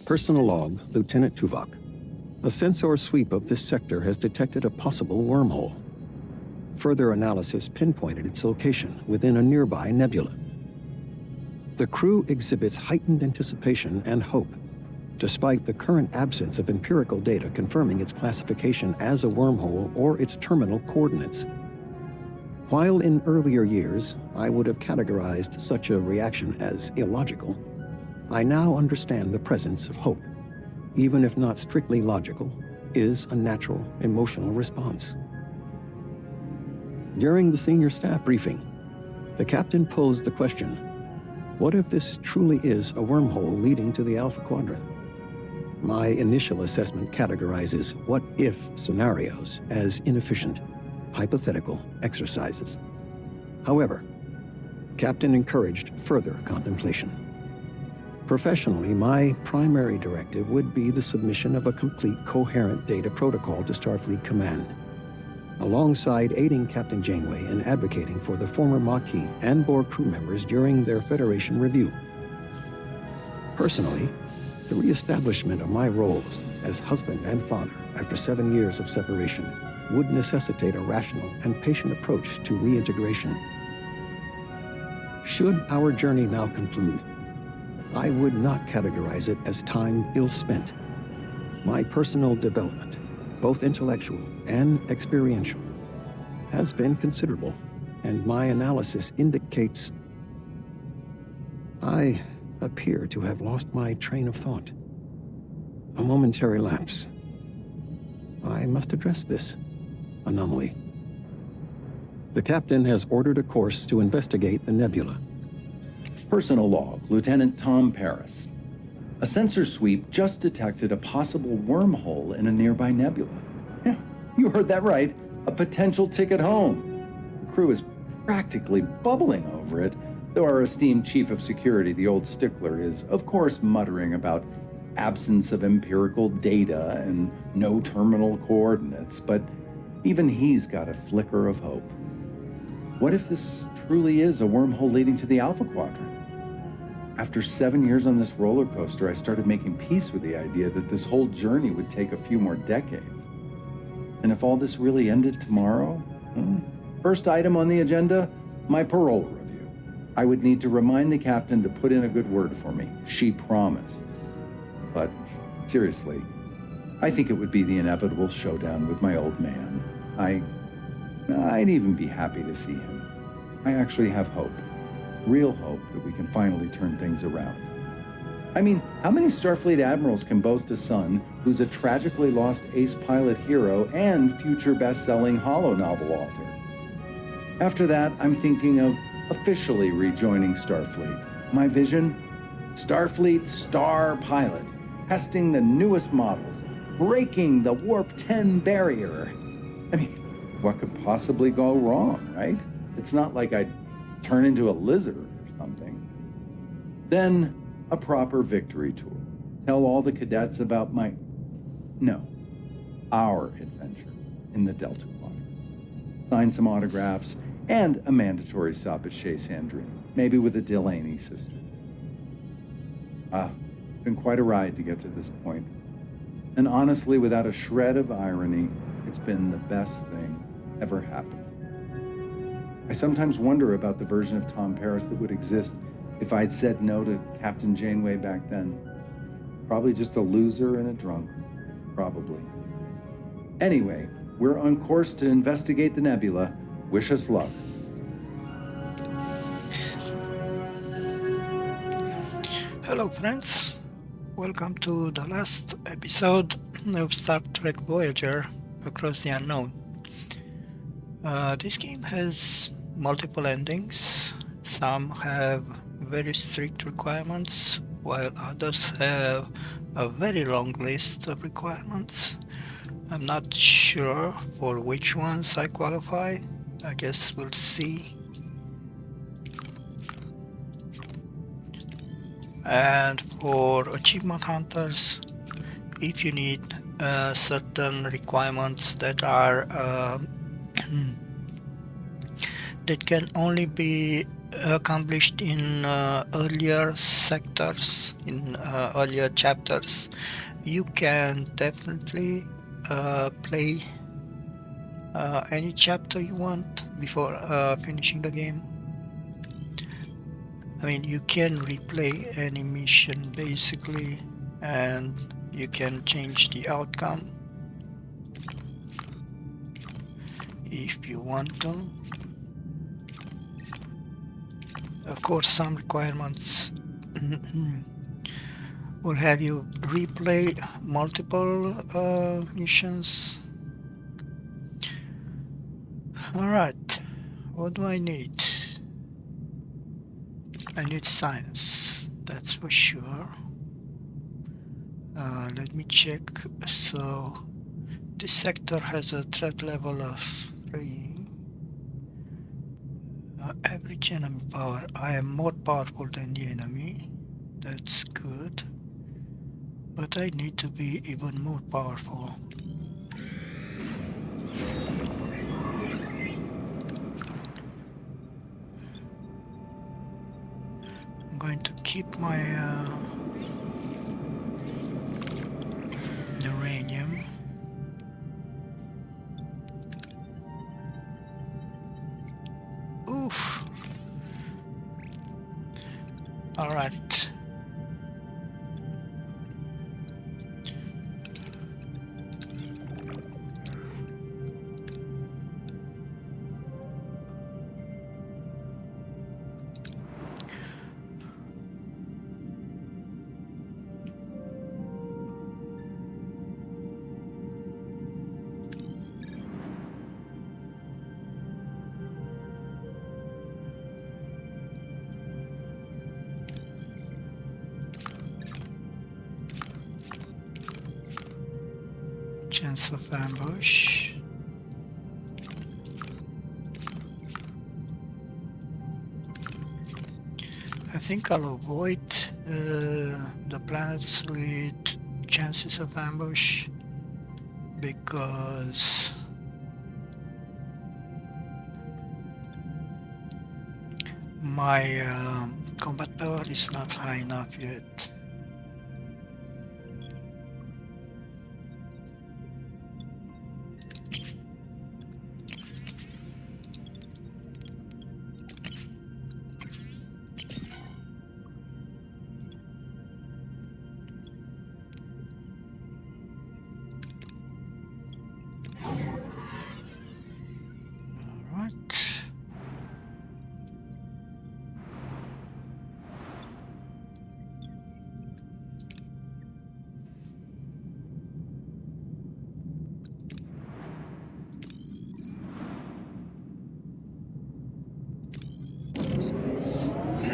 Personal log, Lieutenant Tuvok. A sensor sweep of this sector has detected a possible wormhole. Further analysis pinpointed its location within a nearby nebula. The crew exhibits heightened anticipation and hope, despite the current absence of empirical data confirming its classification as a wormhole or its terminal coordinates. While in earlier years, I would have categorized such a reaction as illogical, I now understand the presence of hope, even if not strictly logical, is a natural emotional response. During the senior staff briefing, the captain posed the question, what if this truly is a wormhole leading to the Alpha Quadrant? My initial assessment categorizes what-if scenarios as inefficient, hypothetical exercises. However, Captain encouraged further contemplation. Professionally, my primary directive would be the submission of a complete, coherent data protocol to Starfleet Command, alongside aiding Captain Janeway in advocating for the former Maquis and Borg crew members during their Federation review. Personally, the reestablishment of my roles as husband and father after 7 years of separation would necessitate a rational and patient approach to reintegration. Should our journey now conclude, I would not categorize it as time ill-spent. My personal development, both intellectual and experiential, has been considerable, and my analysis indicates I appear to have lost my train of thought. A momentary lapse. I must address this anomaly. The captain has ordered a course to investigate the nebula. Personal log, Lieutenant Tom Paris. A sensor sweep just detected a possible wormhole in a nearby nebula. Yeah, you heard that right. A potential ticket home. The crew is practically bubbling over it, though our esteemed chief of security, the old stickler, is of course muttering about absence of empirical data and no terminal coordinates, but even he's got a flicker of hope. What if this truly is a wormhole leading to the Alpha Quadrant? After 7 years on this roller coaster, I started making peace with the idea that this whole journey would take a few more decades. And if all this really ended tomorrow, first item on the agenda, my parole review. I would need to remind the captain to put in a good word for me. She promised. But seriously, I think it would be the inevitable showdown with my old man. I'd even be happy to see him. I actually have hope. Real hope that we can finally turn things around. I mean, how many Starfleet admirals can boast a son who's a tragically lost ace pilot hero and future best-selling holo novel author? After that, I'm thinking of officially rejoining Starfleet. My vision? Starfleet star pilot, testing the newest models, breaking the Warp 10 barrier. I mean, what could possibly go wrong, right? It's not like I'd turn into a lizard or something. Then, a proper victory tour. Tell all the cadets about our adventure in the Delta Quadrant. Sign some autographs and a mandatory stop at Chez Sandrine, maybe with the Delaney sisters. It's been quite a ride to get to this point. And honestly, without a shred of irony, it's been the best thing ever happened. I sometimes wonder about the version of Tom Paris that would exist if I'd said no to Captain Janeway back then. Probably just a loser and a drunk. Probably. Anyway, we're on course to investigate the nebula. Wish us luck. Hello friends, welcome to the last episode of Star Trek Voyager Across the Unknown. This game has multiple endings. Some have very strict requirements, while others have a very long list of requirements. I'm not sure for which ones I qualify. I guess we'll see. And for achievement hunters, if you need certain requirements that are that can only be accomplished in earlier sectors, in earlier chapters, you can definitely play any chapter you want before finishing the game. I mean, you can replay any mission basically, and you can change the outcome if you want to. Of course, some requirements will have you replay multiple missions. Alright, what do I need? I need science, that's for sure. Let me check. So this sector has a threat level of 3. Average enemy power. I am more powerful than the enemy. That's good. But I need to be even more powerful. I'm going to keep my uranium. Oof. All right. Chance of ambush. I think I'll avoid the planets with chances of ambush because my combat power is not high enough yet.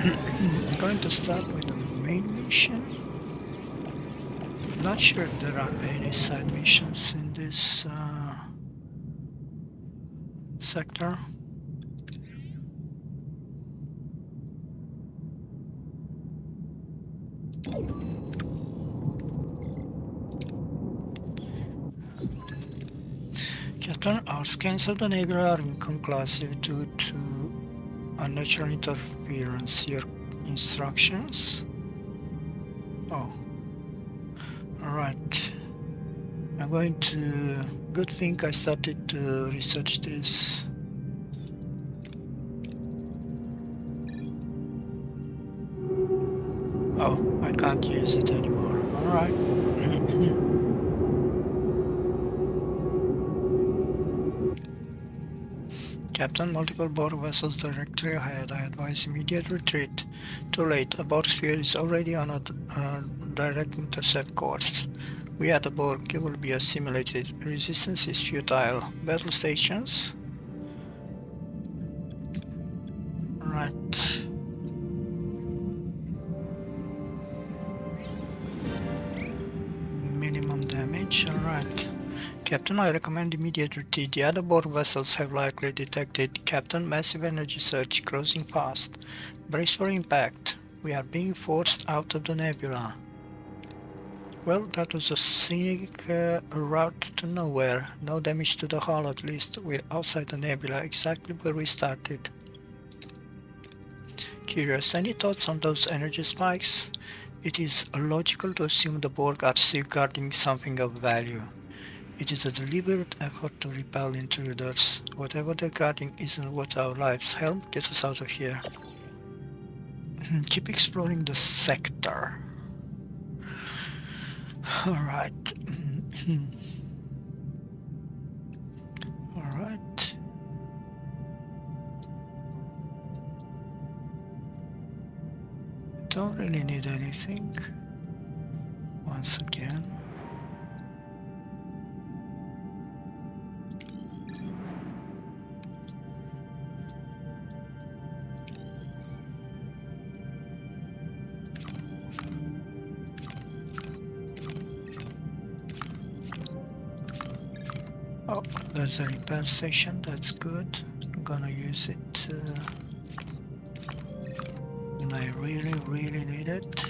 I'm going to start with the main mission. Not sure if there are any side missions in this sector. Captain, our scans of the nebula are inconclusive due to unnatural interference. Your instructions? Oh. Alright. I'm going to... Good thing I started to research this. Oh, I can't use it anymore. Alright. Captain, multiple Borg vessels directly ahead. I advise immediate retreat. Too late. A Borg sphere is already on a direct intercept course. We are the Borg. You will be assimilated. Resistance is futile. Battle stations? Right. Minimum damage. Alright. Captain, I recommend immediate retreat. The other Borg vessels have likely detected. Captain, massive energy surge, closing fast. Brace for impact. We are being forced out of the nebula. Well, that was a scenic route to nowhere. No damage to the hull at least. We're outside the nebula, exactly where we started. Curious, any thoughts on those energy spikes? It is illogical to assume the Borg are safeguarding something of value. It is a deliberate effort to repel intruders. Whatever they're guarding isn't worth our lives. Helm, get us out of here. Keep exploring the sector. Alright. Alright. Don't really need anything. Once again. Oh, there's a repair station, that's good. I'm gonna use it when I really need it.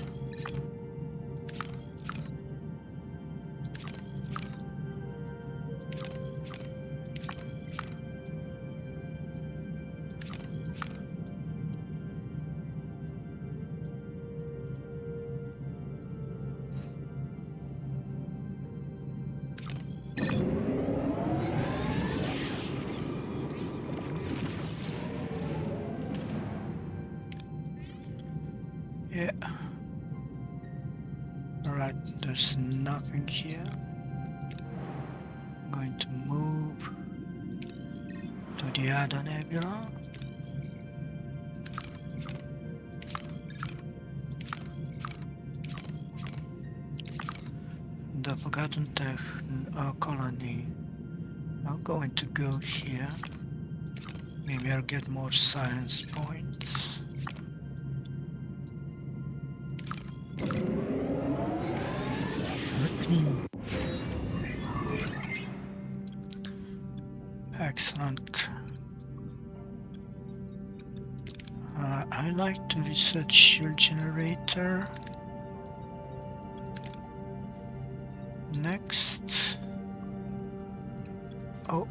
Yeah. Alright, there's nothing here. I'm going to move to the other nebula. The Forgotten Colony. I'm going to go here. Maybe I'll get more science points. Excellent. I like to research shield generator. Next. Oh.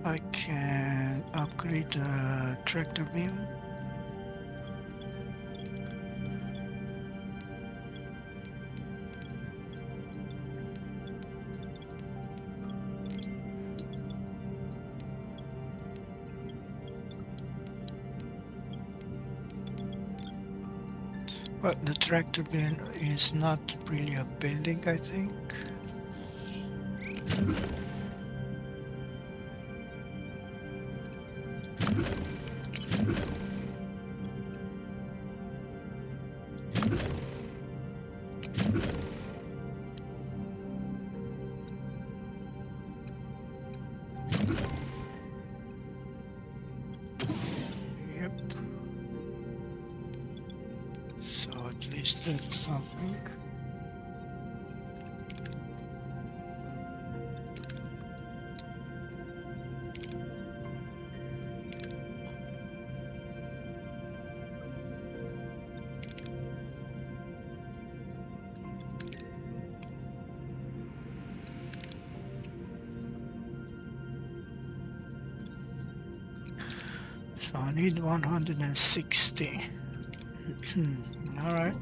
I can upgrade the tractor beam. Well, the tractor beam is not really a building, I think. That's something. So I need 160. All right.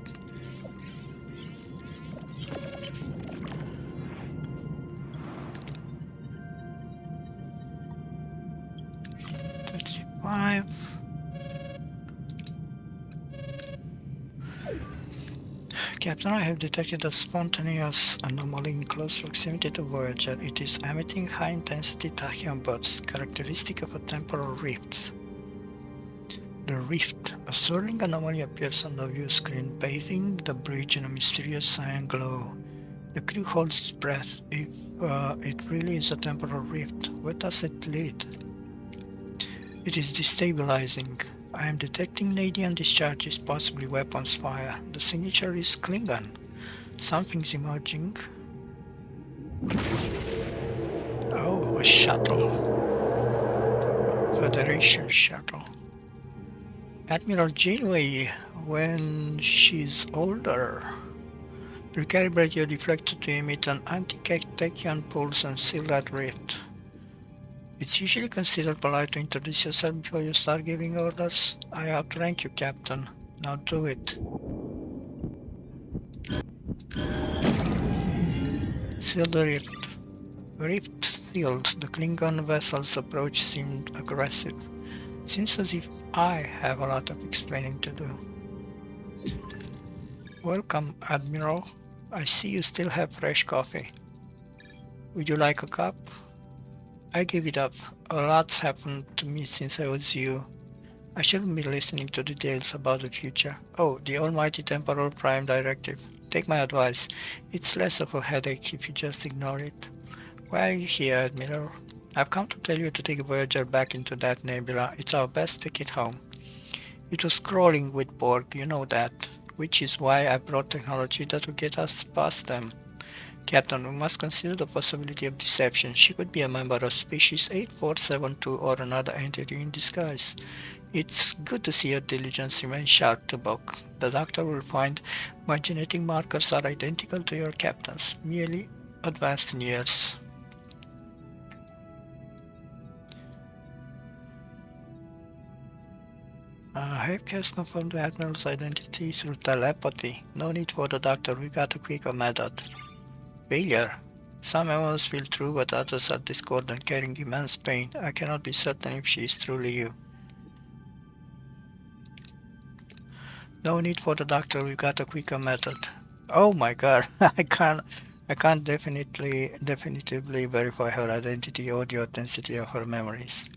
Captain, I have detected a spontaneous anomaly in close proximity to Voyager. It is emitting high-intensity tachyon bursts, characteristic of a temporal rift. The rift, a swirling anomaly, appears on the view screen, bathing the bridge in a mysterious cyan glow. The crew holds its breath. If it really is a temporal rift, where does it lead? It is destabilizing. I am detecting Nadian discharges, possibly weapons fire. The signature is Klingon. Something's emerging. Oh, a shuttle. Federation shuttle. Admiral Janeway, when she's older. Recalibrate your deflector to emit an anti-tachyon pulse and seal that rift. It's usually considered polite to introduce yourself before you start giving orders. I outrank you, Captain. Now do it. Seal the rift. Rift sealed. The Klingon vessel's approach seemed aggressive. Seems as if I have a lot of explaining to do. Welcome, Admiral. I see you still have fresh coffee. Would you like a cup? I gave it up. A lot's happened to me since I was you. I shouldn't be listening to details about the future. Oh, the almighty temporal prime directive. Take my advice. It's less of a headache if you just ignore it. Why are you here, Admiral? I've come to tell you to take Voyager back into that nebula. It's our best ticket home. It was crawling with Borg, you know that. Which is why I brought technology that will get us past them. Captain, we must consider the possibility of deception. She could be a member of species 8472 or another entity in disguise. It's good to see your diligence remain sharp, Tuvok. The doctor will find my genetic markers are identical to your captain's, merely advanced in years. Erich has confirmed the Admiral's identity through telepathy. No need for the doctor, we got a quicker method. Failure. Some animals feel true, but others are discordant, carrying immense pain. I cannot be certain if she is truly you. No need for the doctor, we got a quicker method. Oh my god, I can't definitively verify her identity or the authenticity of her memories.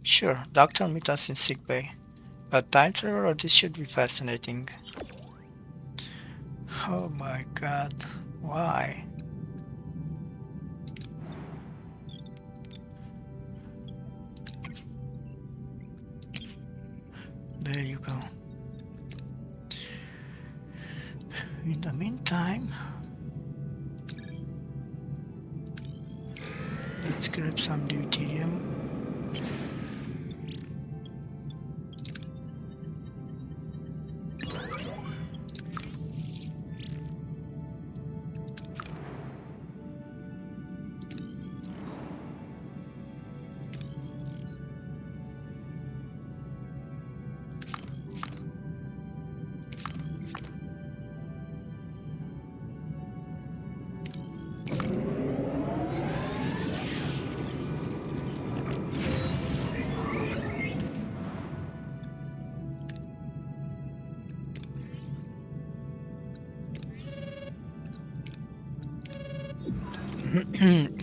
Sure, doctor, meet us in sickbay. A time traveler, this should be fascinating. Oh my god, why? There you go. In the meantime, let's grab some deuterium.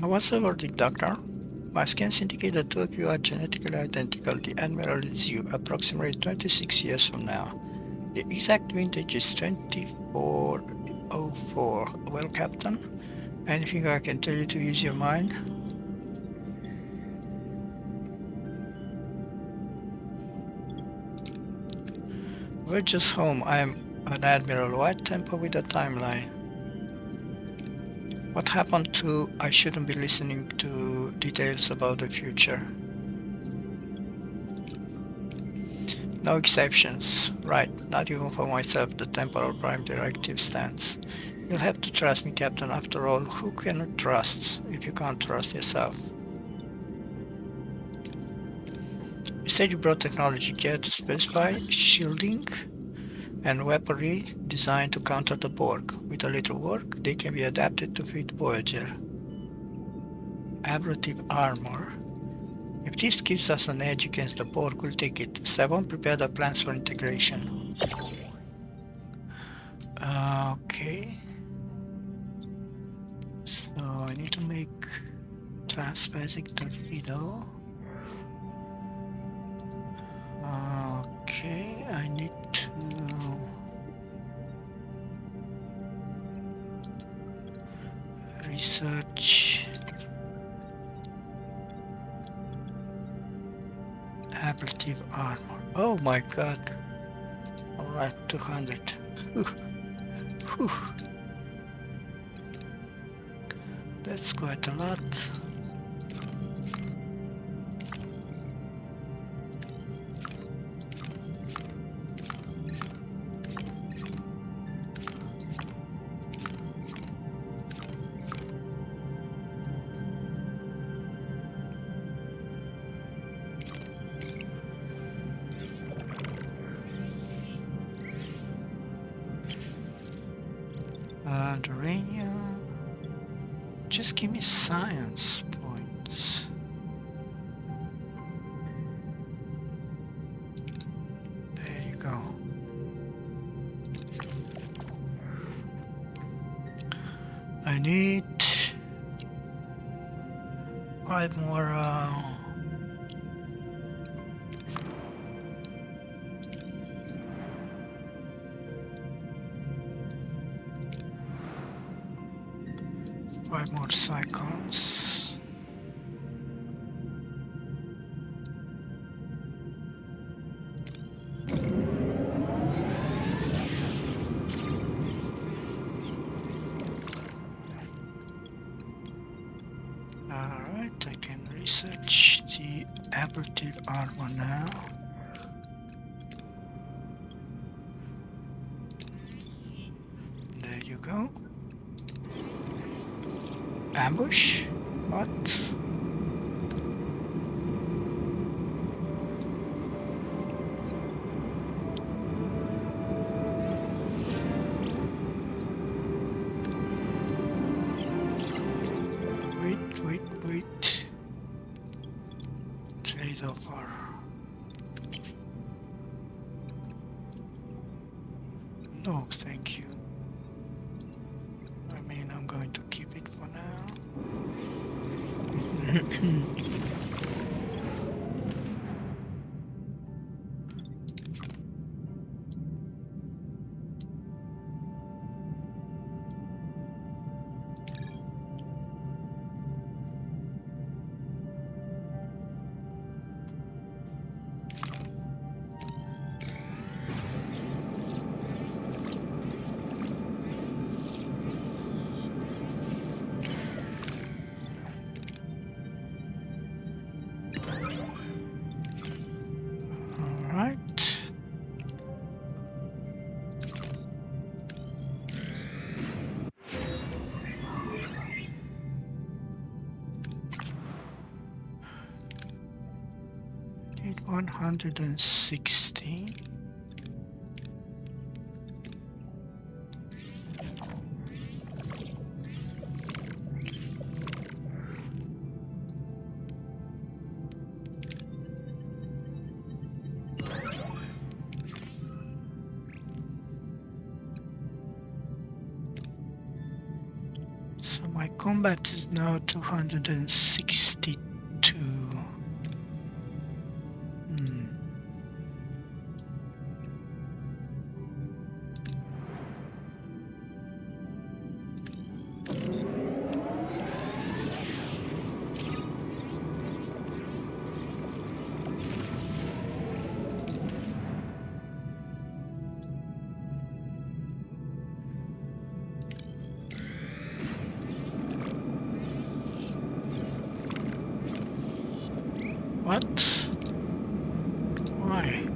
What's the verdict, Doctor? My scans indicate that two of you are genetically identical. The Admiral is you, approximately 26 years from now. The exact vintage is 2404. Well, Captain, anything I can tell you to ease your mind? We're just home. I am an Admiral. What temper with the timeline? What happened to I shouldn't be listening to details about the future? No exceptions. Right, not even for myself, the temporal prime directive stands. You'll have to trust me, Captain. After all, who can you trust if you can't trust yourself? You said you brought technology. Care to specify? Shielding and weaponry designed to counter the Borg. With a little work, they can be adapted to fit Voyager. Ablative armor. If this gives us an edge against the Borg, we'll take it. 7. Prepare the plans for integration. Okay. So I need to make transphasic torpedo. Okay, I need to research ablative armor. Oh my god. Alright, 200. Whew. Whew. That's quite a lot. around uranium. Just give me science points. There you go. I need 5 more cyclones. Alright, I can research the aberrative armor now. There you go. Ambush? What? Wait. Trade offer. No, thank you. I mean, I'm going to keep it for now. 116. So my combat is now 262. What? Why?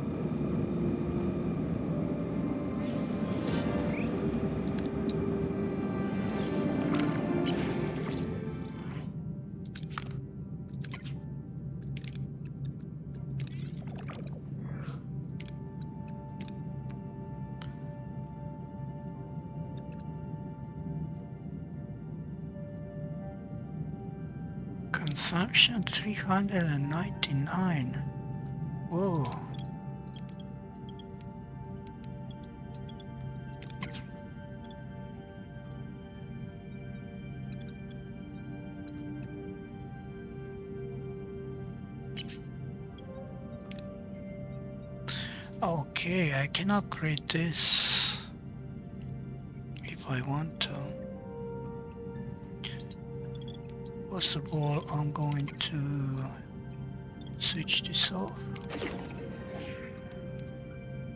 Consumption 399. Whoa. Okay, I can upgrade this if I want to. First of all, I'm going to switch this off.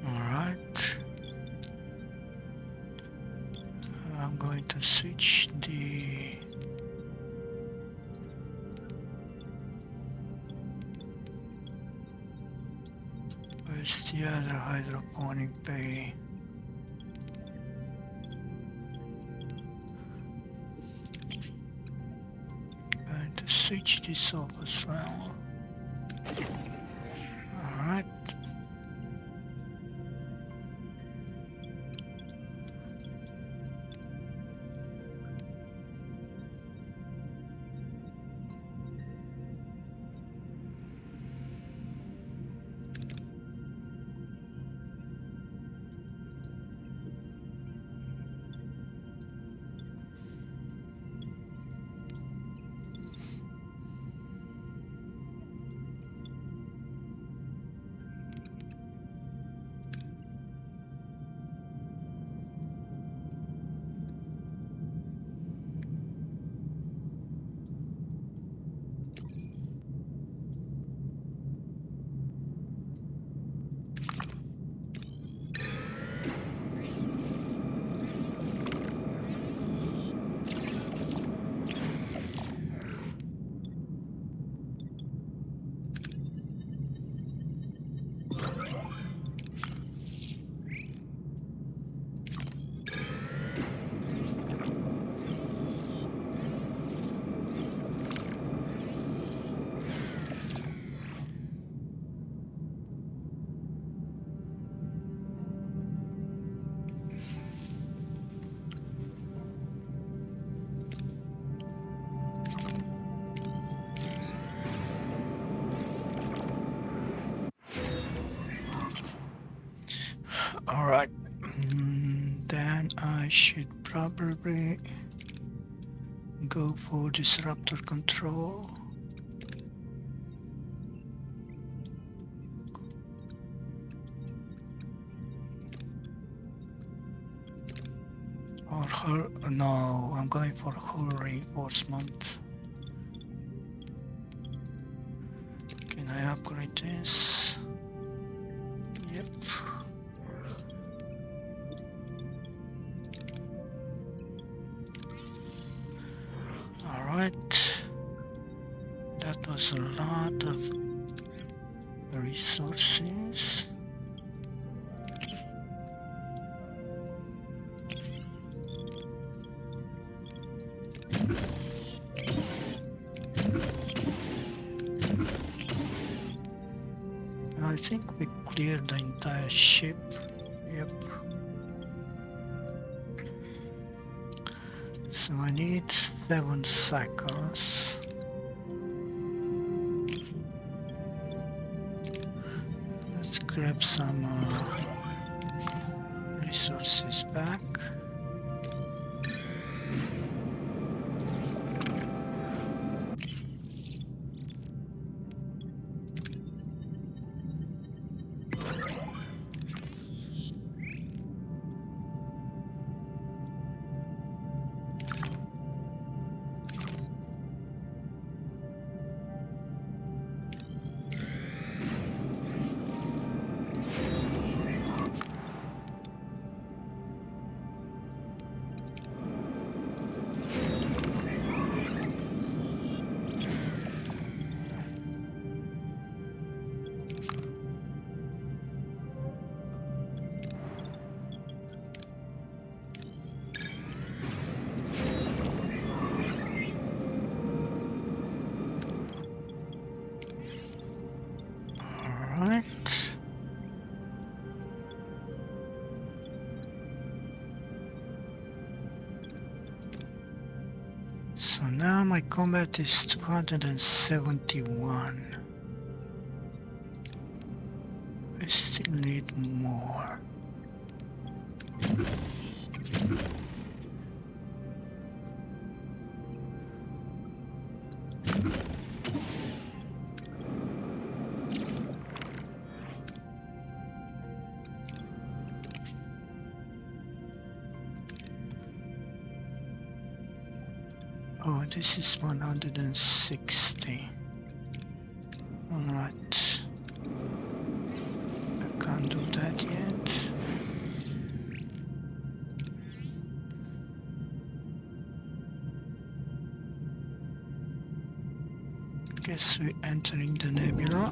Alright. I'm going to switch the where's the other hydroponic bay? Switch this off as well. Alright. Alright, then I should probably go for disruptor control. Or hull, no, I'm going for hull reinforcement. Can I upgrade this? Yep. Alright. That was a lot of resources. I think we cleared the entire ship. Yep. So I need 7 seconds. Let's grab some resources back. So now my combat is 271. I still need more. Oh, this is 160. Alright. I can't do that yet. Guess we're entering the nebula.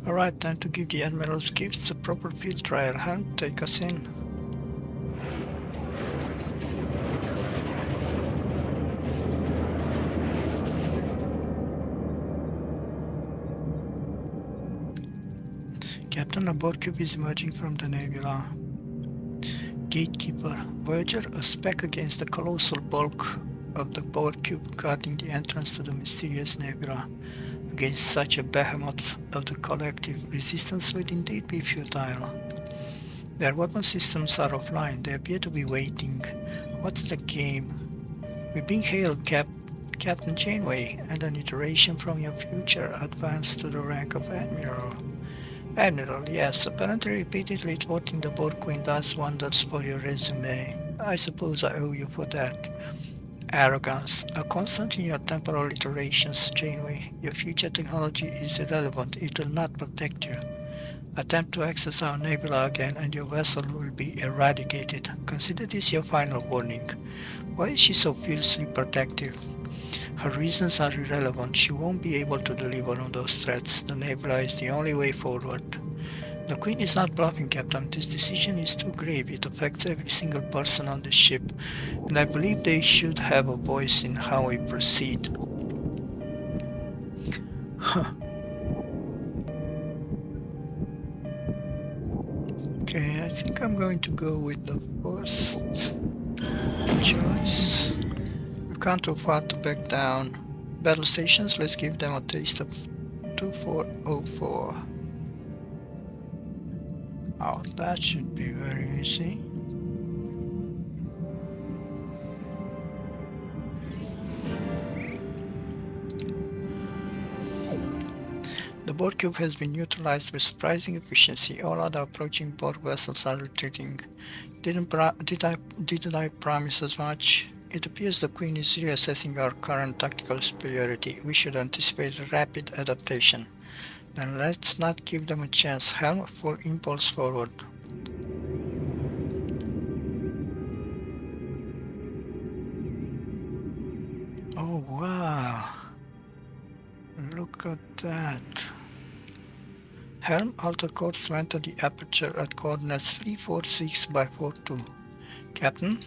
Alright, time to give the Admiral's gifts a proper field trial. Helm, take us in. Captain, a board cube is emerging from the nebula. Gatekeeper, Voyager, a speck against the colossal bulk of the board cube guarding the entrance to the mysterious nebula. Against such a behemoth of the collective, resistance would indeed be futile. Their weapon systems are offline. They appear to be waiting. What's the game? We're being hailed, Captain Janeway, and an iteration from your future advanced to the rank of Admiral. Admiral, yes, apparently repeatedly thwarting the board queen does wonders for your resume. I suppose I owe you for that. Arrogance, a constant in your temporal iterations, Janeway. Your future technology is irrelevant. It will not protect you. Attempt to access our nebula again and your vessel will be eradicated. Consider this your final warning. Why is she so fiercely protective? Her reasons are irrelevant. She won't be able to deliver on those threats. The nebula is the only way forward. The Queen is not bluffing, Captain. This decision is too grave. It affects every single person on the ship, and I believe they should have a voice in how we proceed. Huh. Okay, I think I'm going to go with the first choice. We can't afford to back down. Battle stations, let's give them a taste of 2404. Oh, that should be very easy. The Borg cube has been utilized with surprising efficiency. All other approaching Borg vessels are retreating. Didn't I promise as much? It appears the Queen is reassessing our current tactical superiority. We should anticipate a rapid adaptation. Then let's not give them a chance. Helm, full impulse forward. Oh wow! Look at that. Helm, alter course to enter the aperture at coordinates 346 by 42. Captain?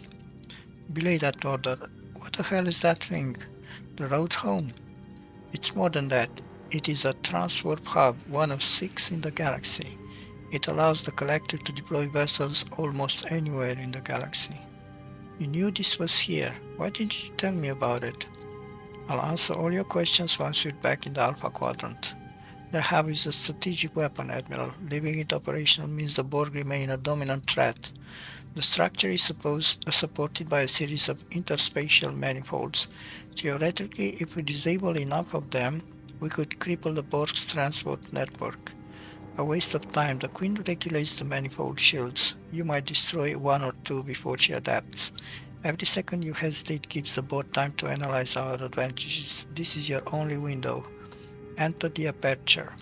Belay that order. What the hell is that thing? The road home? It's more than that. It is a transwarp hub, one of 6 in the galaxy. It allows the Collector to deploy vessels almost anywhere in the galaxy. You knew this was here. Why didn't you tell me about it? I'll answer all your questions once we're back in the Alpha Quadrant. The hub is a strategic weapon, Admiral. Leaving it operational means the Borg remain a dominant threat. The structure is supported by a series of interspatial manifolds. Theoretically, if we disable enough of them, we could cripple the Borg's transport network. A waste of time. The Queen regulates the manifold shields. You might destroy 1 or 2 before she adapts. Every second you hesitate gives the Borg time to analyze our advantages. This is your only window. Enter the aperture.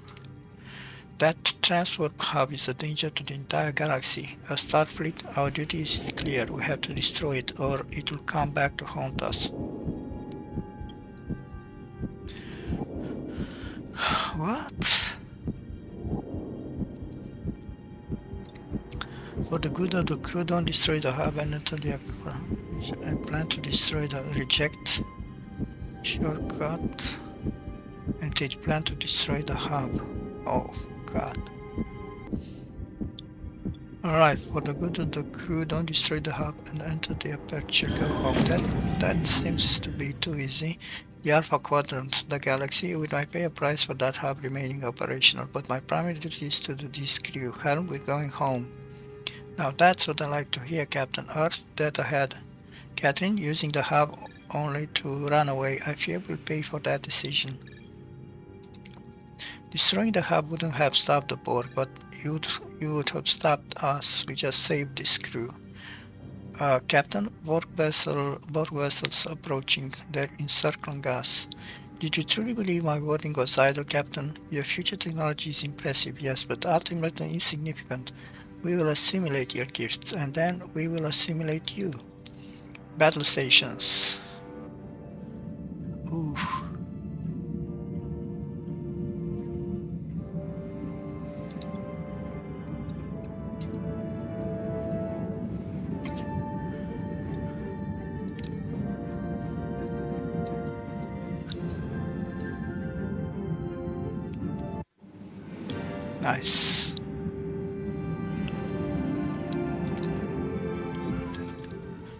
That transport hub is a danger to the entire galaxy. As Starfleet, our duty is clear. We have to destroy it, or it will come back to haunt us. What? For the good of the crew, don't destroy the hub and enter the aperture. I plan to destroy the reject shortcut. And they plan to destroy the hub. Oh god. Alright, for the good of the crew, don't destroy the hub and enter the aperture. Go home. That seems to be too easy. The Alpha Quadrant, the galaxy, we might pay a price for that hub remaining operational, but my primary duty is to this crew. Helm, we're going home. Now that's what I like to hear, Captain. Earth, dead ahead. Catherine, using the hub only to run away. I fear we'll pay for that decision. Destroying the hub wouldn't have stopped the Borg, but you would have stopped us. We just saved this crew. Captain, Borg vessels approaching. They're encircling us. Did you truly believe my warning was idle, Captain? Your future technology is impressive, yes, but ultimately insignificant. We will assimilate your gifts, and then we will assimilate you. Battle stations. Oof. Nice.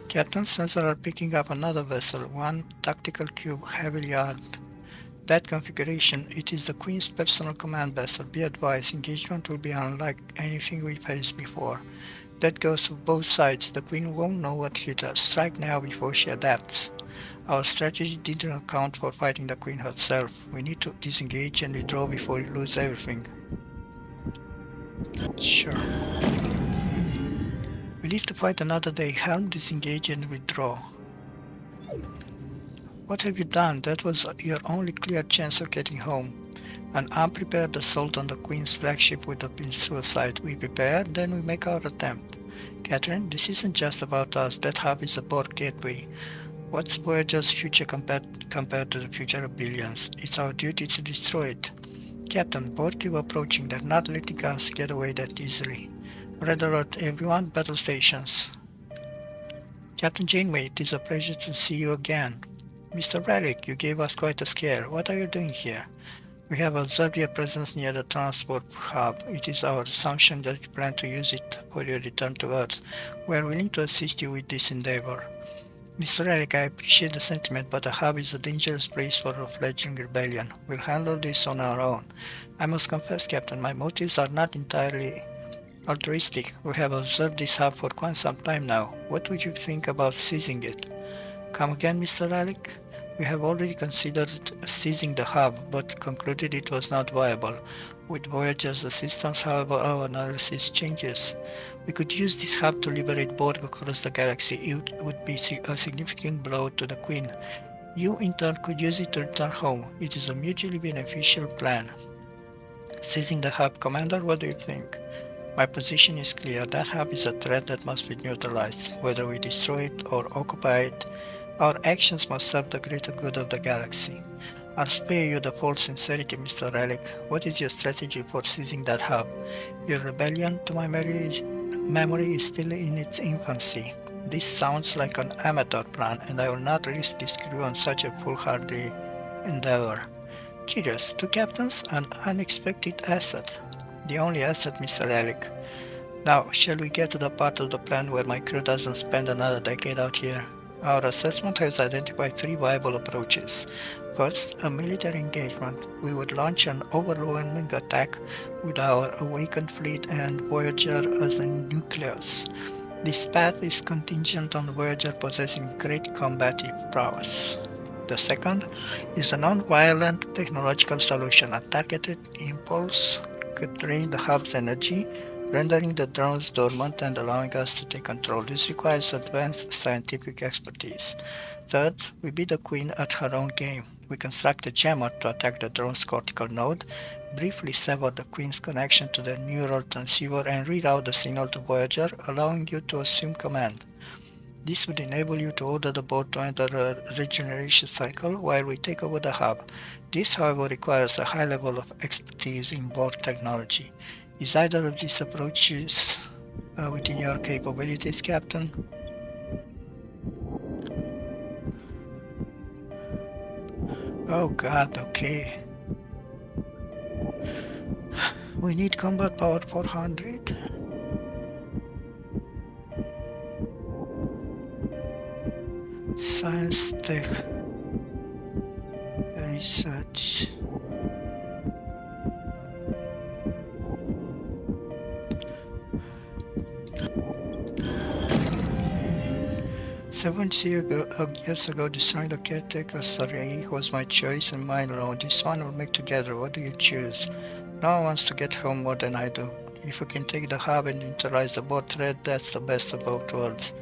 Captain, sensors are picking up another vessel, one tactical cube heavily armed. That configuration, it is the Queen's personal command vessel. Be advised, engagement will be unlike anything we've faced before. That goes for both sides. The Queen won't know what hit her. Strike now before she adapts. Our strategy didn't account for fighting the Queen herself. We need to disengage and withdraw before we lose everything. Sure. We live to fight another day. Helm, disengage and withdraw. What have you done? That was your only clear chance of getting home. An unprepared assault on the Queen's flagship would have been suicide. We prepare, then we make our attempt. Catherine, this isn't just about us. That hub is a Borg gateway. What's Voyager's future compared to the future of billions? It's our duty to destroy it. Captain, Borg cube approaching. They're not letting us get away that easily. Red alert, everyone, battle stations. Captain Janeway, it is a pleasure to see you again. Mr. Erich, you gave us quite a scare. What are you doing here? We have observed your presence near the transport hub. It is our assumption that you plan to use it for your return to Earth. We are willing to assist you with this endeavor. Mr. Erich, I appreciate the sentiment, but the hub is a dangerous place for a fledgling rebellion. We'll handle this on our own. I must confess, Captain, my motives are not entirely altruistic. We have observed this hub for quite some time now. What would you think about seizing it? Come again, Mr. Erich? We have already considered seizing the hub, but concluded it was not viable. With Voyager's assistance, however, our analysis changes. We could use this hub to liberate Borg across the galaxy. It would be a significant blow to the Queen. You, in turn, could use it to return home. It is a mutually beneficial plan. Seizing the hub, Commander, what do you think? My position is clear. That hub is a threat that must be neutralized. Whether we destroy it or occupy it, our actions must serve the greater good of the galaxy. I'll spare you the false sincerity, Mr. Erich. What is your strategy for seizing that hub? Your rebellion, to my memory, is still in its infancy. This sounds like an amateur plan, and I will not risk this crew on such a foolhardy endeavor. Curious, two captains, an unexpected asset. The only asset, Mr. Erich. Now, shall we get to the part of the plan where my crew doesn't spend another decade out here? Our assessment has identified three viable approaches. First, a military engagement. We would launch an overwhelming attack with our awakened fleet and Voyager as a nucleus. This path is contingent on Voyager possessing great combative prowess. The second is a non-violent technological solution. A targeted impulse could drain the hub's energy, rendering the drones dormant and allowing us to take control. This requires advanced scientific expertise. Third, we beat the Queen at her own game. We construct a jammer to attack the drone's cortical node, briefly sever the Queen's connection to the neural transceiver, and reroute the signal to Voyager, allowing you to assume command. This would enable you to order the boat to enter a regeneration cycle while we take over the hub. This, however, requires a high level of expertise in Borg technology. Is either of these approaches within your capabilities, Captain? Oh God, okay. We need combat power 400. Science tech research. Years ago, destroying the caretaker's array was my choice and mine alone. This one will make together. What do you choose? No one wants to get home more than I do. If we can take the hub and neutralize the board thread, that's the best of both worlds.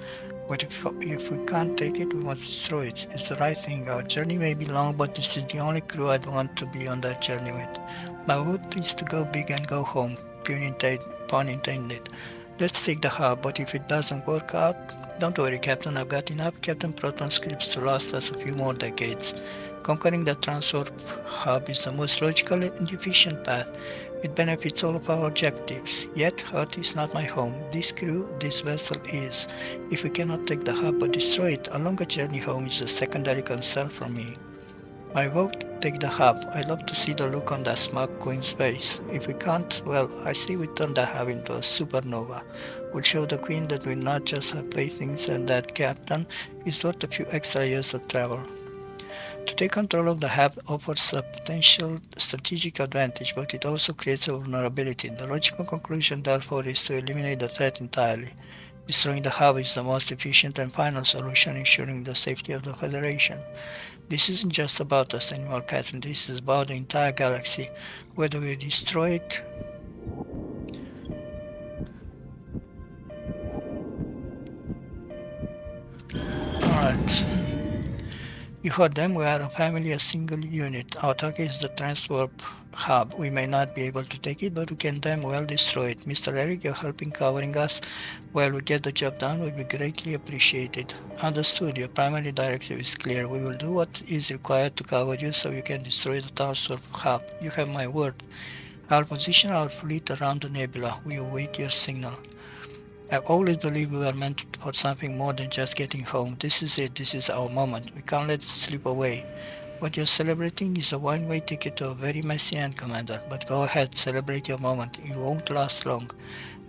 But if we can't take it, we must destroy it. It's the right thing. Our journey may be long, but this is the only crew I'd want to be on that journey with. My hope is to go big and go home. Pun intended. Let's take the hub, but if it doesn't work out, don't worry, Captain. I've got enough Captain Proton scripts to last us a few more decades. Conquering the transwarp hub is the most logical and efficient path. It benefits all of our objectives. Yet, Earth is not my home. This crew, this vessel is. If we cannot take the hub but destroy it, a longer journey home is a secondary concern for me. My vote, take the hub. I love to see the look on that smug Queen's face. If we can't, well, I say we turn the hub into a supernova. We'll show the Queen that we're not just her playthings and that Captain is worth a few extra years of travel. To take control of the hub offers a potential strategic advantage, but it also creates a vulnerability. The logical conclusion, therefore, is to eliminate the threat entirely. Destroying the hub is the most efficient and final solution, ensuring the safety of the Federation. This isn't just about us anymore, Catherine. This is about the entire galaxy. Whether we destroy it Alright. You heard them, we are a family, a single unit. Our target is the transwarp hub. We may not be able to take it, but we can damn well destroy it. Mr. Erich, you're helping covering us while we get the job done would be greatly appreciated. Understood, your primary directive is clear. We will do what is required to cover you so you can destroy the transwarp hub. You have my word. I'll position our fleet around the nebula. We await your signal. I've always believed we were meant for something more than just getting home. This is it. This is our moment. We can't let it slip away. What you're celebrating is a one-way ticket to a very messy end, Commander. But go ahead, celebrate your moment. You won't last long.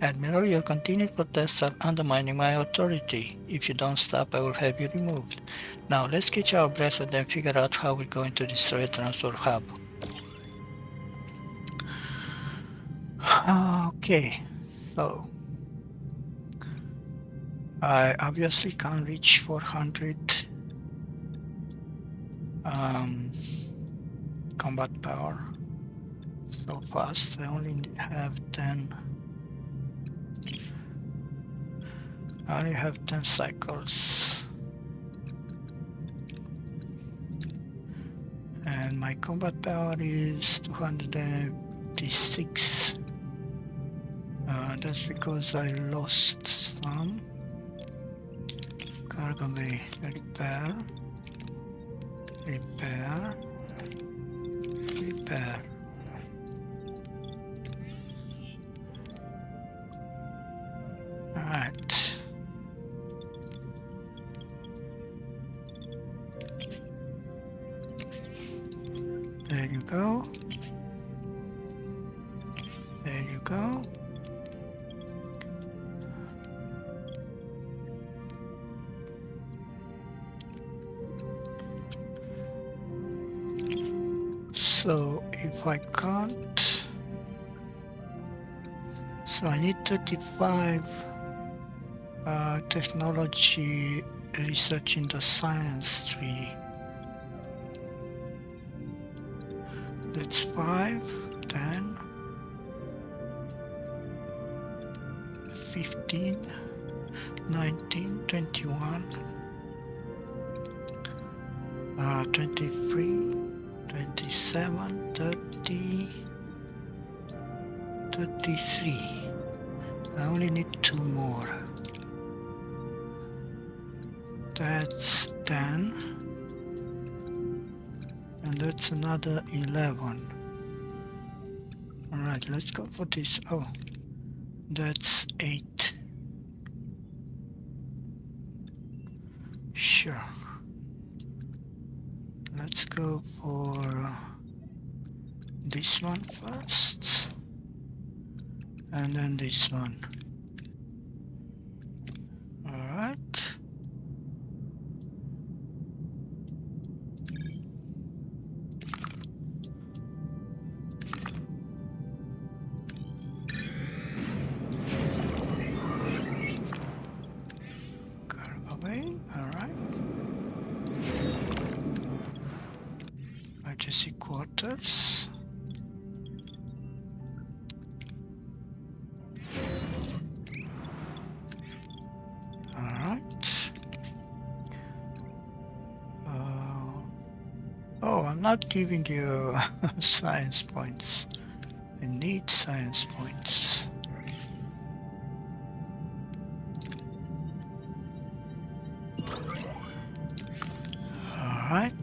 Admiral, your continued protests are undermining my authority. If you don't stop, I will have you removed. Now, let's catch our breath and then figure out how we're going to destroy a transport hub. Okay, so I obviously can't reach 400 combat power so fast. I only have 10. I only have 10 cycles. And my combat power is 256. That's because I lost some. Cargo bay, repair, repair, repair. Alright. There you go. There you go. So if I can't, so I need 35 technology research in the science tree. That's 5, 10, 15, 19, 21, 23, 27, 30, 33. I only need 2 more. That's 10. And that's another 11. Alright, let's go for this. Oh, that's 8. Sure. Let's go for this one first, and then this one. All right. Cargo bay. All right. Emergency quarters. Alright. Oh, I'm not giving you science points. I need science points. Alright.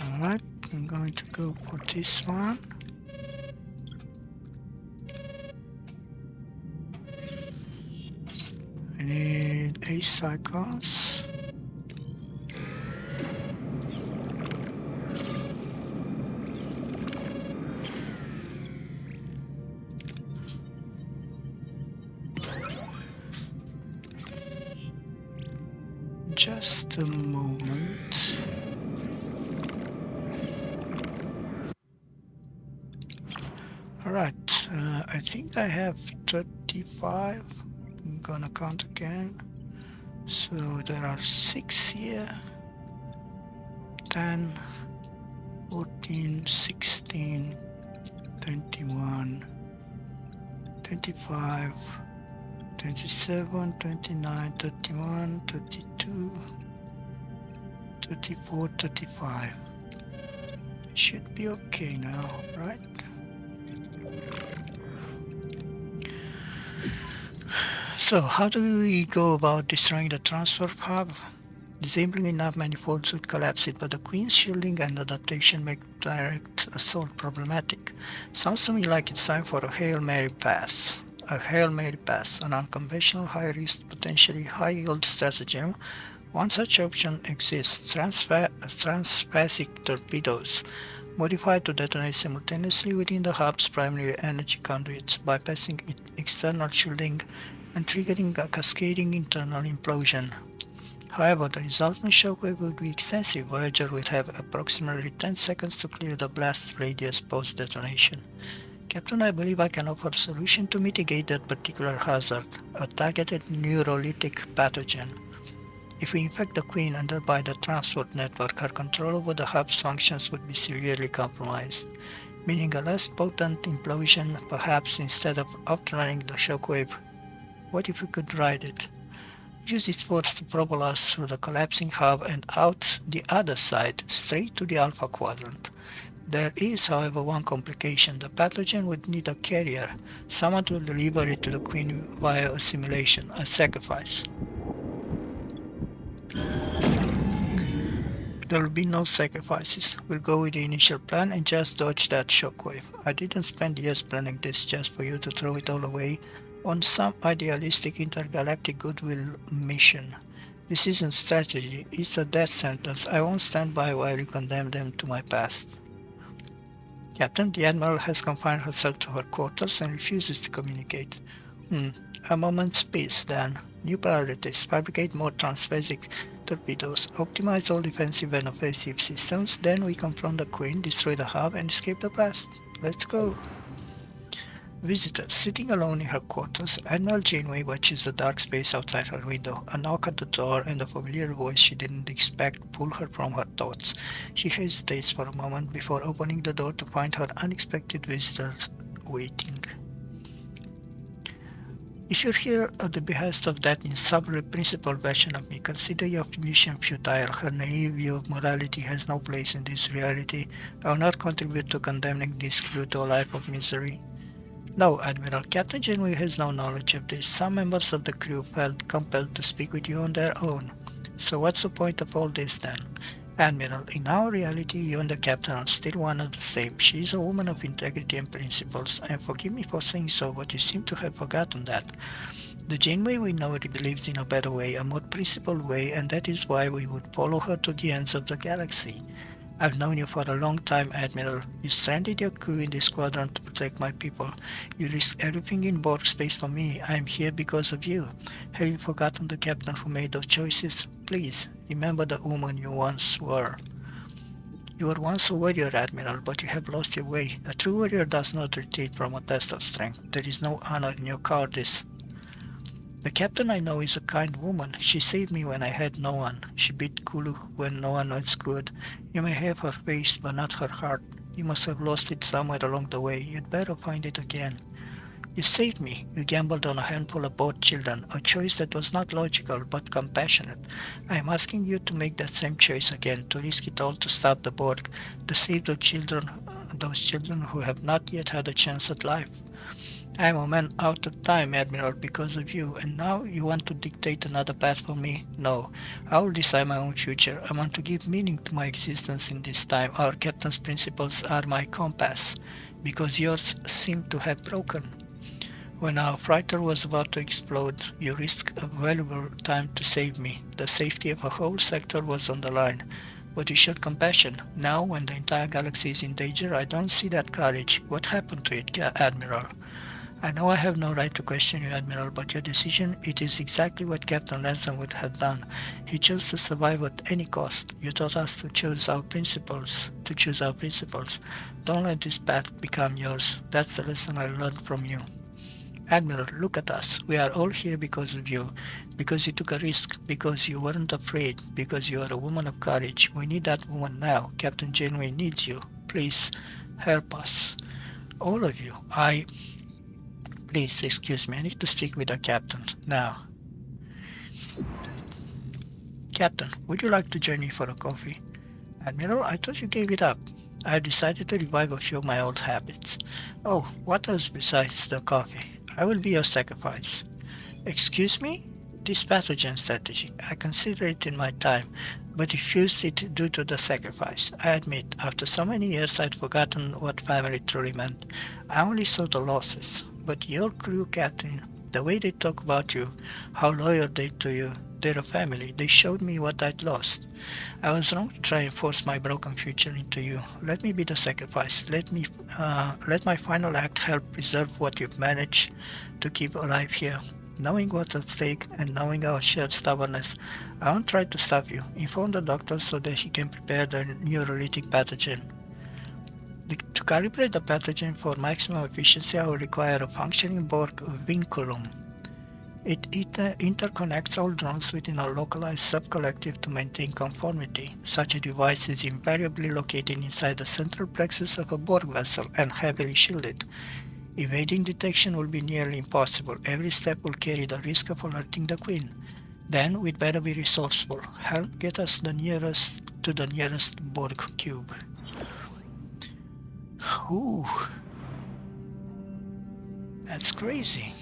Alright, I'm going to go for this one. I need 8 cycles. Just a moment. Alright, I think I have 35. I'm gonna count again. So there are 6 here. 10, 14, 16, 21, 25, 27, 29, 31, 32, 34, 35. Should be okay now, right? So how do we go about destroying the transfer hub? Disabling enough manifolds would collapse it, but the Queen's shielding and adaptation make direct assault problematic. Sounds to me like it's time for a Hail Mary pass. A Hail Mary pass, an unconventional, high-risk, potentially high-yield stratagem. One such option exists: transphasic torpedoes, modified to detonate simultaneously within the hub's primary energy conduits, bypassing external shielding and triggering a cascading internal implosion. However, the resultant shockwave would be extensive. Voyager will have approximately 10 seconds to clear the blast radius post-detonation. Captain, I believe I can offer a solution to mitigate that particular hazard, a targeted neurolytic pathogen. If we infect the Queen and thereby the transport network, her control over the hub's functions would be severely compromised, meaning a less potent implosion, perhaps instead of outrunning the shockwave. What if we could ride it? Use its force to propel us through the collapsing hub and out the other side, straight to the Alpha Quadrant. There is, however, one complication. The pathogen would need a carrier, someone to deliver it to the Queen via assimilation, a sacrifice. There will be no sacrifices. We'll go with the initial plan and just dodge that shockwave. I didn't spend years planning this just for you to throw it all away on some idealistic intergalactic goodwill mission. This isn't strategy, it's a death sentence. I won't stand by while you condemn them to my past. Captain, the Admiral has confined herself to her quarters and refuses to communicate. A moment's peace, then. New priorities: fabricate more transphasic torpedoes, optimize all defensive and offensive systems, then we confront the Queen, destroy the hub, and escape the blast. Let's go. Visitor. Sitting alone in her quarters, Admiral Janeway watches the dark space outside her window. A knock at the door and a familiar voice she didn't expect pull her from her thoughts. She hesitates for a moment before opening the door to find her unexpected visitors waiting. If you're here at the behest of that insubordinate principal version of me, consider your mission futile. Her naive view of morality has no place in this reality. I will not contribute to condemning this crew to a life of misery. No, Admiral. Captain Janeway has no knowledge of this. Some members of the crew felt compelled to speak with you on their own. So what's the point of all this then? Admiral, in our reality, you and the Captain are still one and the same. She is a woman of integrity and principles, and forgive me for saying so, but you seem to have forgotten that. The Janeway we know believes in a better way, a more principled way, and that is why we would follow her to the ends of the galaxy. I've known you for a long time, Admiral. You stranded your crew in this quadrant to protect my people. You risked everything in Borg space for me. I am here because of you. Have you forgotten the Captain who made those choices? Please, remember the woman you once were. You were once a warrior, Admiral, but you have lost your way. A true warrior does not retreat from a test of strength. There is no honor in your cowardice. The Captain I know is a kind woman. She saved me when I had no one. She beat Kulu when no one was good. You may have her face, but not her heart. You must have lost it somewhere along the way. You'd better find it again. You saved me. You gambled on a handful of both children, a choice that was not logical, but compassionate. I am asking you to make that same choice again, to risk it all to stop the Borg, to save those children who have not yet had a chance at life. I am a man out of time, Admiral, because of you, and now you want to dictate another path for me? No, I will decide my own future. I want to give meaning to my existence in this time. Our Captain's principles are my compass, because yours seem to have broken. When our freighter was about to explode, you risked a valuable time to save me. The safety of a whole sector was on the line. But you showed compassion. Now, when the entire galaxy is in danger, I don't see that courage. What happened to it, Admiral? I know I have no right to question you, Admiral, but your decision, it is exactly what Captain Ransom would have done. He chose to survive at any cost. You taught us to choose our principles. Don't let this path become yours. That's the lesson I learned from you. Admiral, look at us. We are all here because of you. Because you took a risk. Because you weren't afraid. Because you are a woman of courage. We need that woman now. Captain Janeway needs you. Please, help us. All of you. Please, excuse me. I need to speak with the Captain. Now. Captain, would you like to join me for a coffee? Admiral, I thought you gave it up. I have decided to revive a few of my old habits. Oh, what else besides the coffee? I will be your sacrifice. Excuse me? This pathogen strategy, I considered it in my time, but refused it due to the sacrifice. I admit, after so many years I'd forgotten what family truly meant. I only saw the losses. But your crew, Catherine, the way they talk about you, how loyal they to you, they're a family. They showed me what I'd lost. I was wrong to try and force my broken future into you. Let me be the sacrifice. Let my final act help preserve what you've managed to keep alive here. Knowing what's at stake and knowing our shared stubbornness, I won't try to stop you. Inform the doctor so that he can prepare the neurolytic pathogen. To calibrate the pathogen for maximum efficiency, I will require a functioning Borg vinculum. It interconnects all drones within a localized subcollective to maintain conformity. Such a device is invariably located inside the central plexus of a Borg vessel and heavily shielded. Evading detection will be nearly impossible. Every step will carry the risk of alerting the Queen. Then we'd better be resourceful. Helm, get us to the nearest Borg cube. Ooh. That's crazy.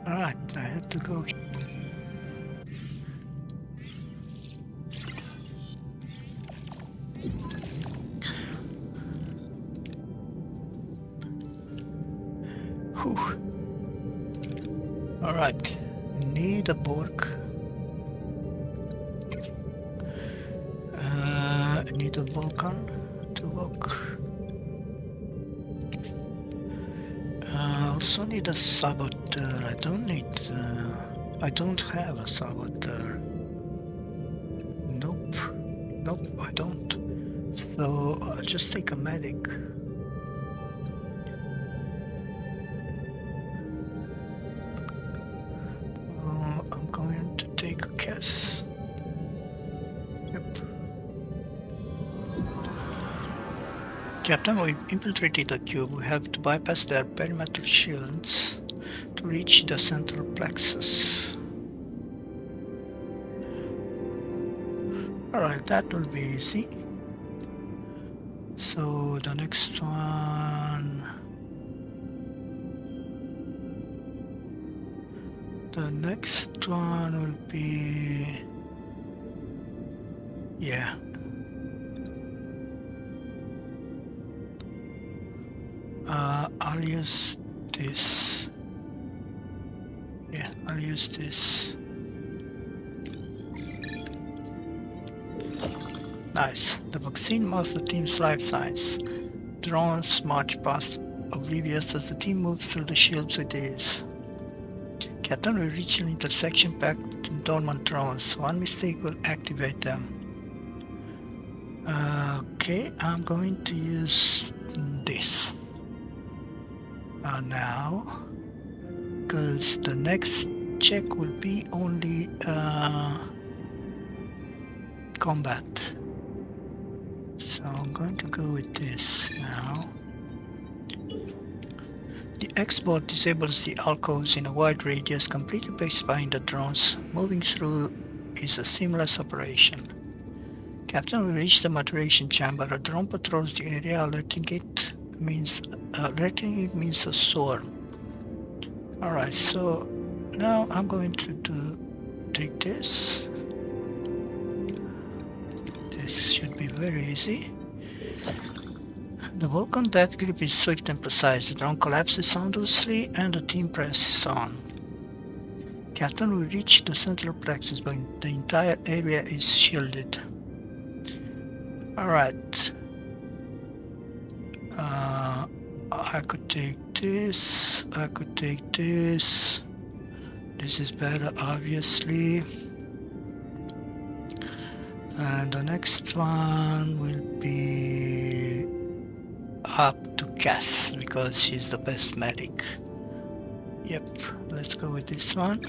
Alright, I have to go. Alright, need a Borg. Need a Vulcan to work. Also need a saboteur. I don't have a saboteur. Nope, I don't. So I'll just take a medic. I'm going to take a Cass. Yep. Captain, we've infiltrated the cube. We have to bypass their perimeter shields to reach the central plexus. Alright, that will be easy. So the next one... The next one will be... Yeah. I'll use this. Yeah, I'll use this. Nice. The vaccine marks the team's life signs. Drones march past, oblivious as the team moves through the shields with ease. Captain will reach an intersection packed in dormant drones. One mistake will activate them. Okay, I'm going to use this. Now, because the next check will be only combat. So I'm going to go with this now. The X-board disables the alcoves in a wide radius, completely pacifying the drones. Moving through is a seamless operation. Captain will reach the maturation chamber. A drone patrols the area, alerting it means a swarm. Alright, so now I'm going to take this. This should be very easy. The Vulcan death grip is swift and precise. The drone collapses soundlessly and the team presses on. Captain will reach the central plexus, but the entire area is shielded. Alright. I could take this, I could take this. This is better, obviously. And the next one will be up to Cass, because she's the best medic. Yep, let's go with this one.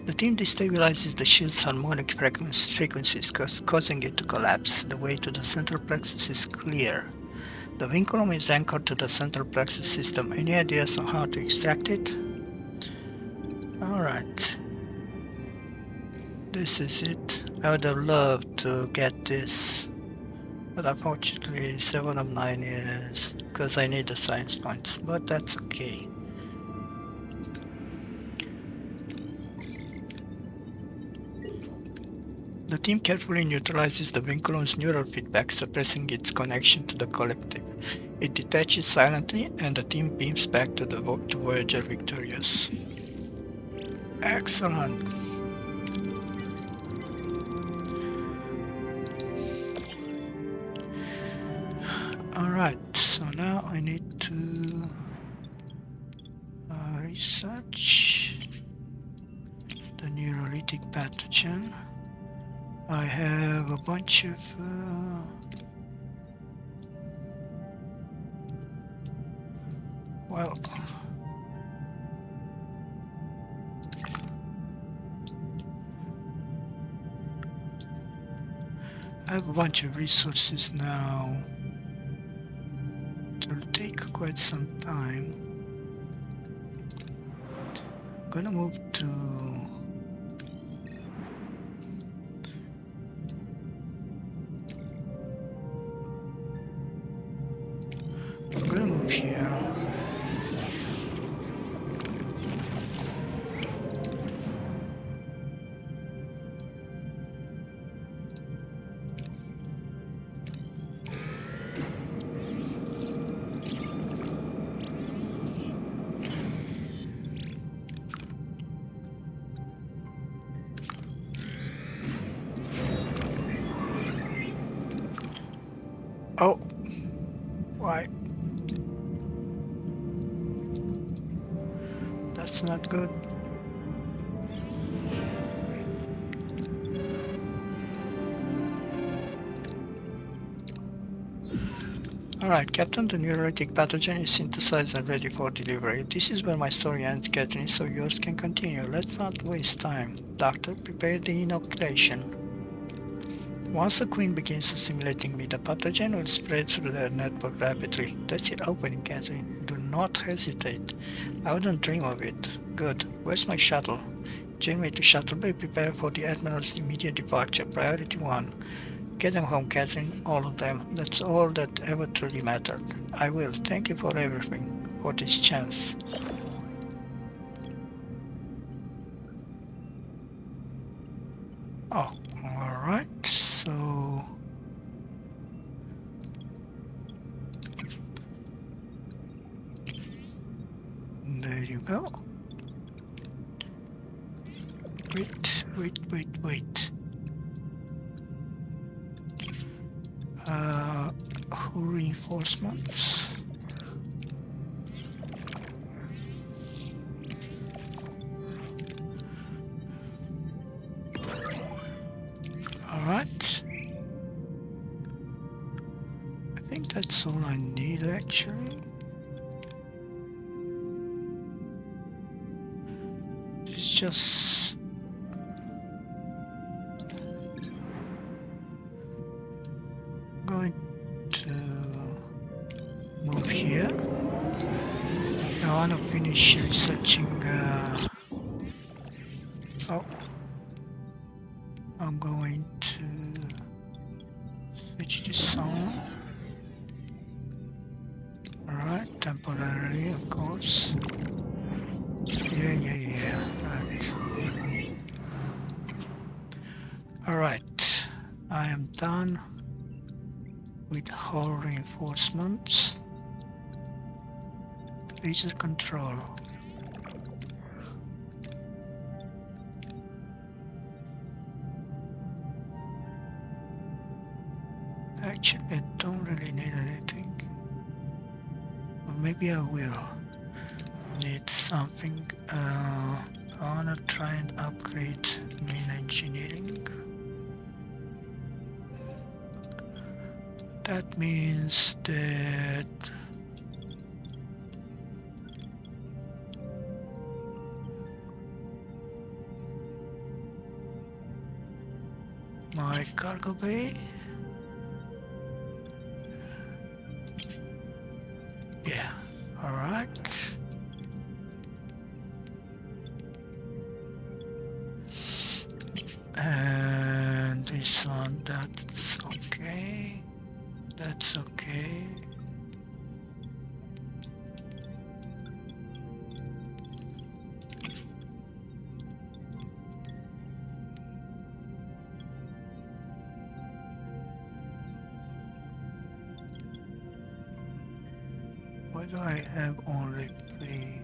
The team destabilizes the shield's harmonic frequencies, causing it to collapse. The way to the central plexus is clear. The vinculum is anchored to the central plexus system. Any ideas on how to extract it? Alright. This is it. I would have loved to get this, but unfortunately 7 of 9 is because I need the science points, but that's okay. The team carefully neutralizes the vinculum's neural feedback, suppressing its connection to the collective. It detaches silently, and the team beams back to Voyager victorious. Excellent. Alright, so now I need to research the neurolytic pathogen. I have a bunch of well, I have a bunch of resources now. It will take quite some time. I'm gonna move to here. Oh, why? That's not good. Alright, Captain, the neurolytic pathogen is synthesized and ready for delivery. This is where my story ends, Catherine, so yours can continue. Let's not waste time. Doctor, prepare the inoculation. Once the Queen begins assimilating me, the pathogen will spread through the network rapidly. That's it opening, Catherine. Do not hesitate. I wouldn't dream of it. Good. Where's my shuttle? Janeway to shuttle bay, prepare for the Admiral's immediate departure. Priority 1. Get them home, Catherine. All of them. That's all that ever truly mattered. I will. Thank you for everything. For this chance. Oh, alright. So... there you go. Wait. Reinforcements. Alright. I think that's all I need actually. It's just going to move here. I want to finish researching. Oh, I'm going to switch this on. Alright, temporarily, of course. Yeah. Right. Alright, I am done with hull reinforcements. Laser control. Actually, I don't really need anything. Or maybe I will need something. I wanna try and upgrade main engineering. That means that my cargo bay And this one, that's okay. That's okay. Why do I have only 3?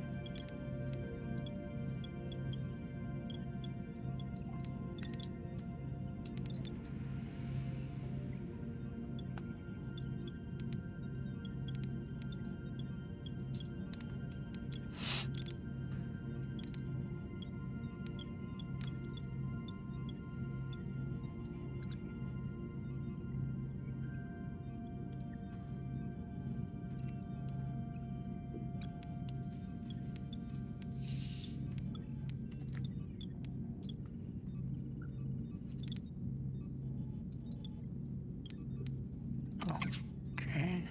Okay.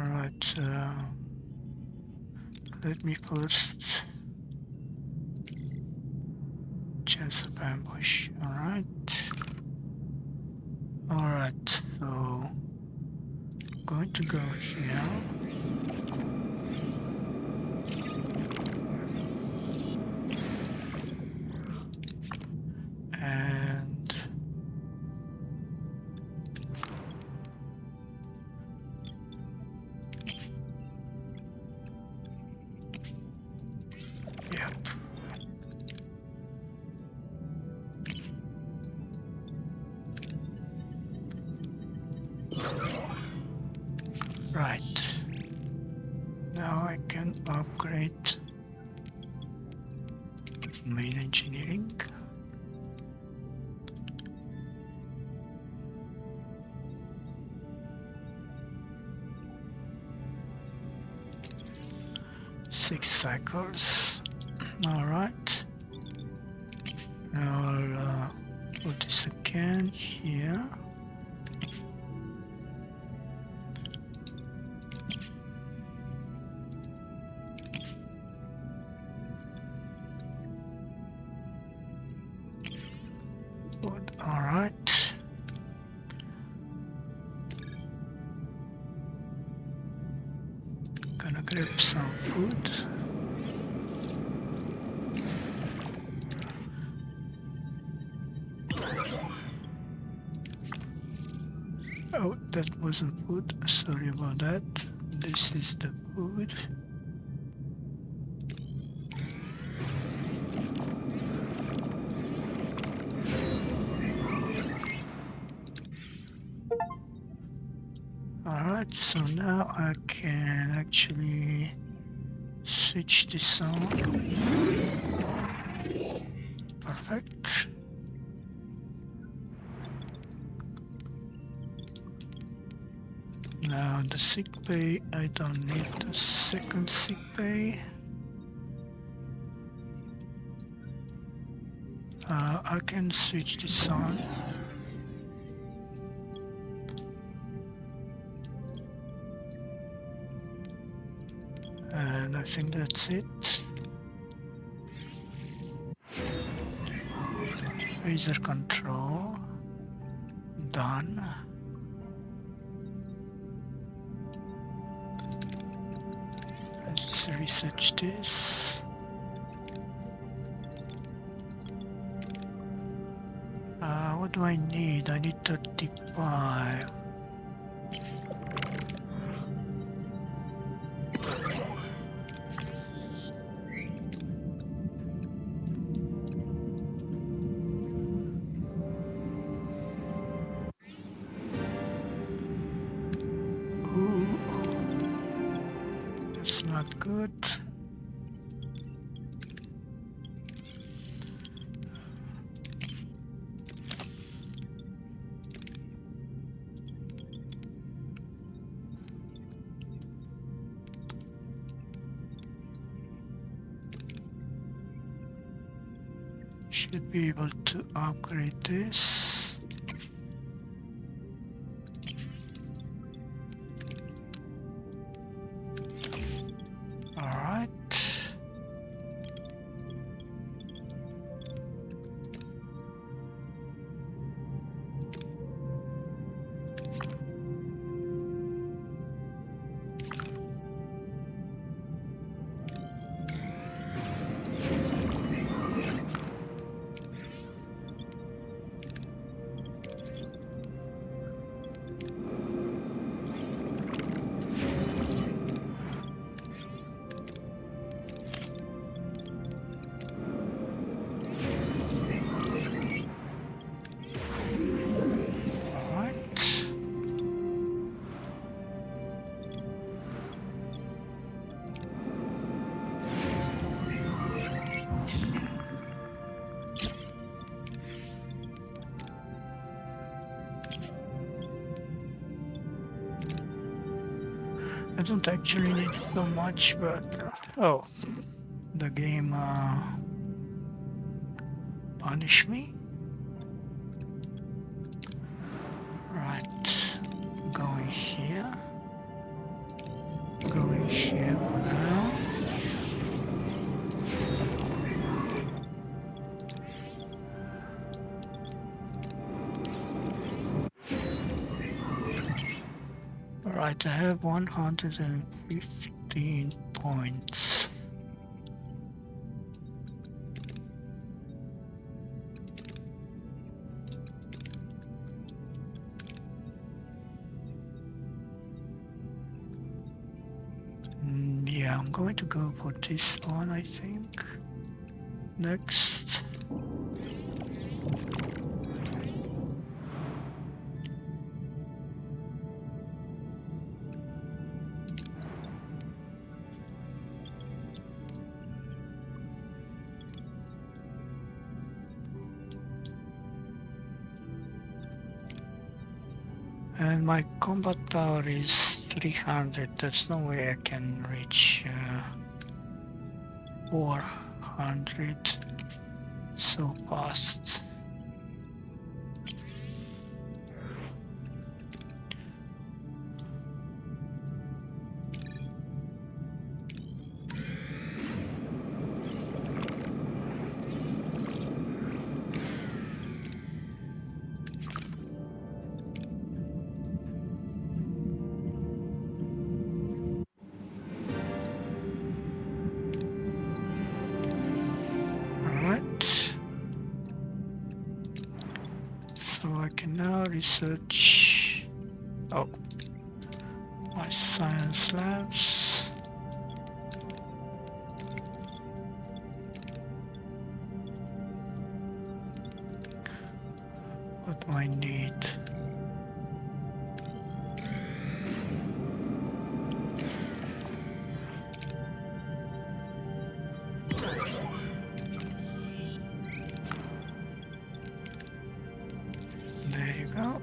Alright, let me first chance of ambush. Alright. Alright, so going to go here. And yep. Right. Now I can upgrade main engineering. Six cycles. All right. Now I'll put this again here. Good. All right. Gonna grab some food. Oh, that wasn't food. Sorry about that. This is the food. Alright, so now I can actually switch this on. Perfect. Now the sick bay, I don't need the second sick bay. I can switch this on. And I think that's it. Phaser control. Done. Let's research this. What do I need? I need 35. That's not good. Should be able to upgrade this. All right. I don't actually need so much, but oh, the game punish me. Right, going here for now. Alright, I have 115 points. Yeah, I'm going to go for this one, I think. Next. And my combat tower is 300. There's no way I can reach 400 so fast. Research my science labs. What do I need? There you go.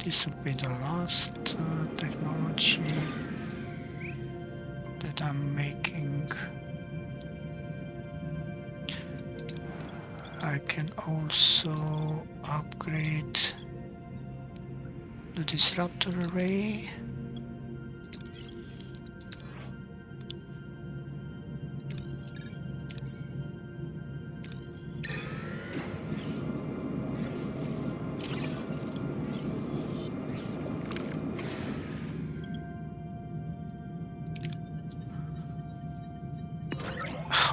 This will be the last technology that I'm making. I can also upgrade the disruptor array.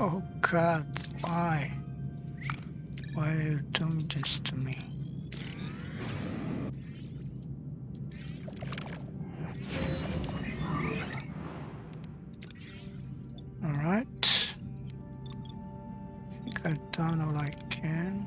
Oh God, why? Why are you doing this to me? Alright. I think I've done all I can.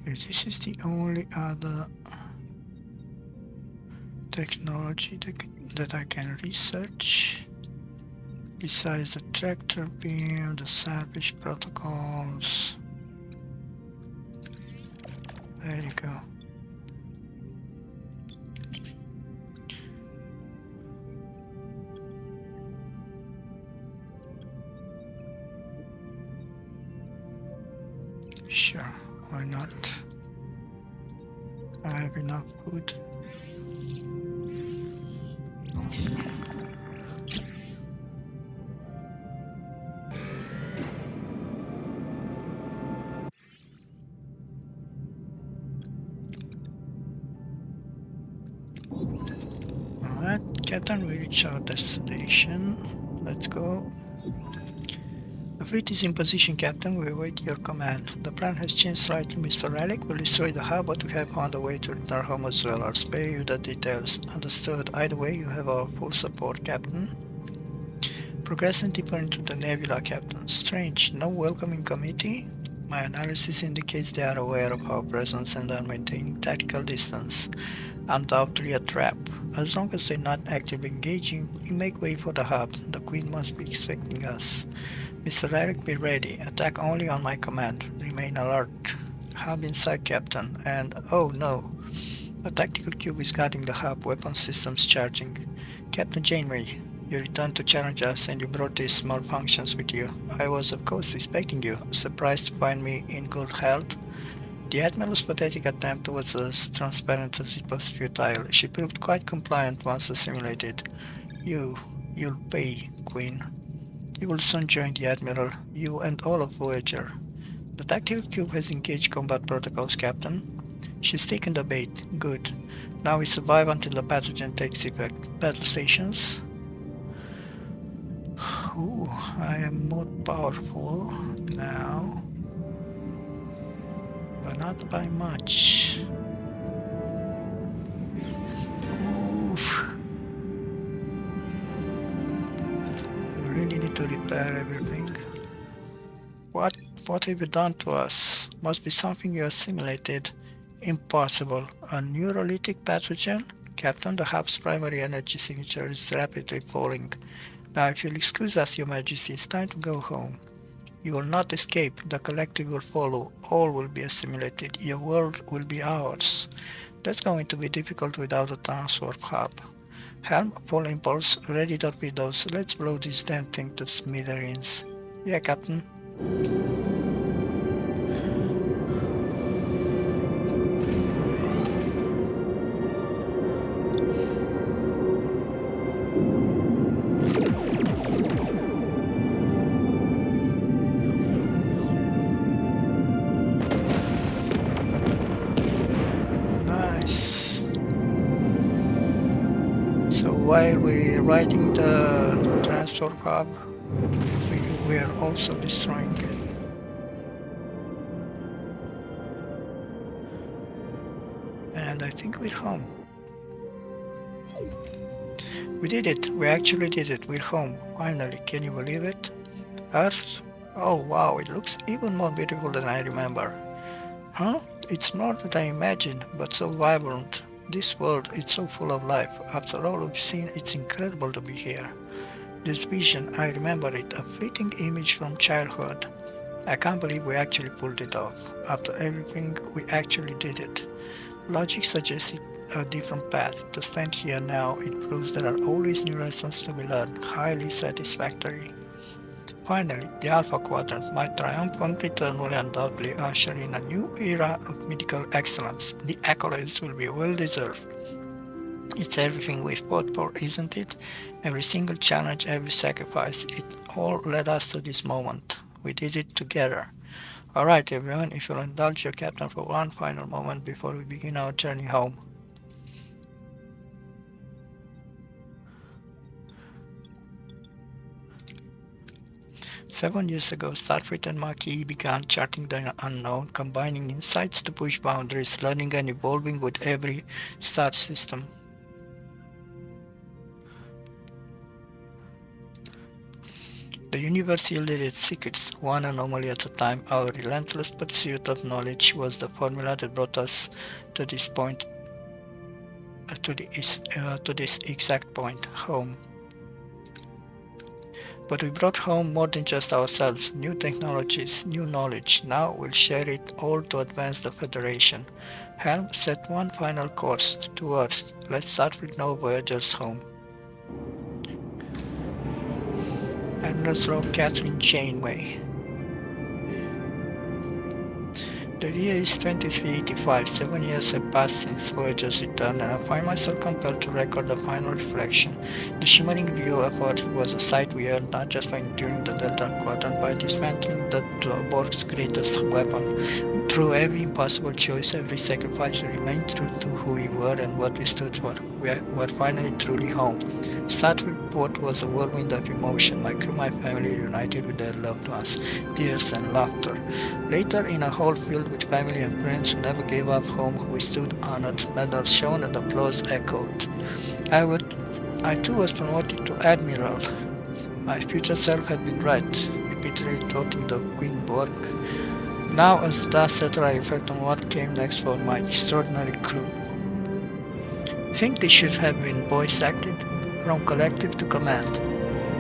This is the only other technology that I can research besides the tractor beam, the salvage protocols. There you go. Sure, why not? I have enough food. Alright, Captain, we reach our destination. Let's go. The fleet is in position, Captain. We await your command. The plan has changed slightly, Mr. Erich. We'll destroy the hub, but we have found a way to return home as well. I'll spare you the details. Understood. Either way, you have our full support, Captain. Progressing deeper into the nebula, Captain. Strange. No welcoming committee? My analysis indicates they are aware of our presence and are maintaining tactical distance. Undoubtedly a trap. As long as they're not actively engaging, we make way for the hub. The Queen must be expecting us. Mr. Erich, be ready. Attack only on my command. Remain alert. Hub inside, Captain. And, oh no. A tactical cube is guarding the hub. Weapon systems charging. Captain Janeway, you returned to challenge us and you brought these malfunctions with you. I was, of course, expecting you. Surprised to find me in good health. The Admiral's pathetic attempt was as transparent as it was futile. She proved quite compliant once assimilated. You'll pay, Queen. You will soon join the Admiral, you and all of Voyager. The tactical cube has engaged combat protocols, Captain. She's taken the bait. Good. Now we survive until the pathogen takes effect. Battle stations. Ooh, I am more powerful now. But not by much. Oof. We really need to repair everything. What have you done to us? Must be something you assimilated. Impossible. A neurolytic pathogen? Captain, the hub's primary energy signature is rapidly falling. Now if you'll excuse us, Your Majesty, it's time to go home. You will not escape. The collective will follow. All will be assimilated. Your world will be ours. That's going to be difficult without a transport hub. Helm, full impulse, ready torpedoes. Let's blow this damn thing to smithereens. Yeah, Captain. While we're riding the transport hub, we're also destroying it. And I think we're home. We did it. We actually did it. We're home. Finally. Can you believe it? Earth? Oh wow, it looks even more beautiful than I remember. Huh? It's more than I imagined, but so vibrant. This world, it's so full of life. After all we've seen, it's incredible to be here. This vision, I remember it, a fleeting image from childhood. I can't believe we actually pulled it off. After everything, we actually did it. Logic suggested a different path. To stand here now, it proves there are always new lessons to be learned. Highly satisfactory. Finally, the Alpha Quadrant, my triumphant return will undoubtedly usher in a new era of medical excellence. The accolades will be well deserved. It's everything we've fought for, isn't it? Every single challenge, every sacrifice, it all led us to this moment. We did it together. Alright everyone, if you'll indulge your captain for one final moment before we begin our journey home. Seven years ago, Starfleet and Marquis began charting the unknown, combining insights to push boundaries, learning and evolving with every star system. The universe yielded its secrets, one anomaly at a time. Our relentless pursuit of knowledge was the formula that brought us to this point, to this exact point, home. But we brought home more than just ourselves, new technologies, new knowledge. Now we'll share it all to advance the Federation. Helm, set one final course to Earth. Let's start with no Voyager's home. Admiral's Row, Catherine Janeway. The year is 2385. 7 years have passed since Voyager's return, and I find myself compelled to record a final reflection. The shimmering view of Earth was a sight we earned not just by enduring the Delta Quadrant, by dismantling the Borg's greatest weapon. Through every impossible choice, every sacrifice, we remained true to who we were and what we stood for. We were finally truly home. Starfleet Port was a whirlwind of emotion. My crew, my family, reunited with their loved ones, tears and laughter. Later, in a hall filled with family and friends who never gave up home, we stood honored, medals shown and applause echoed. I too was promoted to Admiral. My future self had been right, repeatedly quoting the Queen Borg. Now, as the dust settles, I reflect on what came next for my extraordinary crew. I think they should have been voice acted, from collective to command.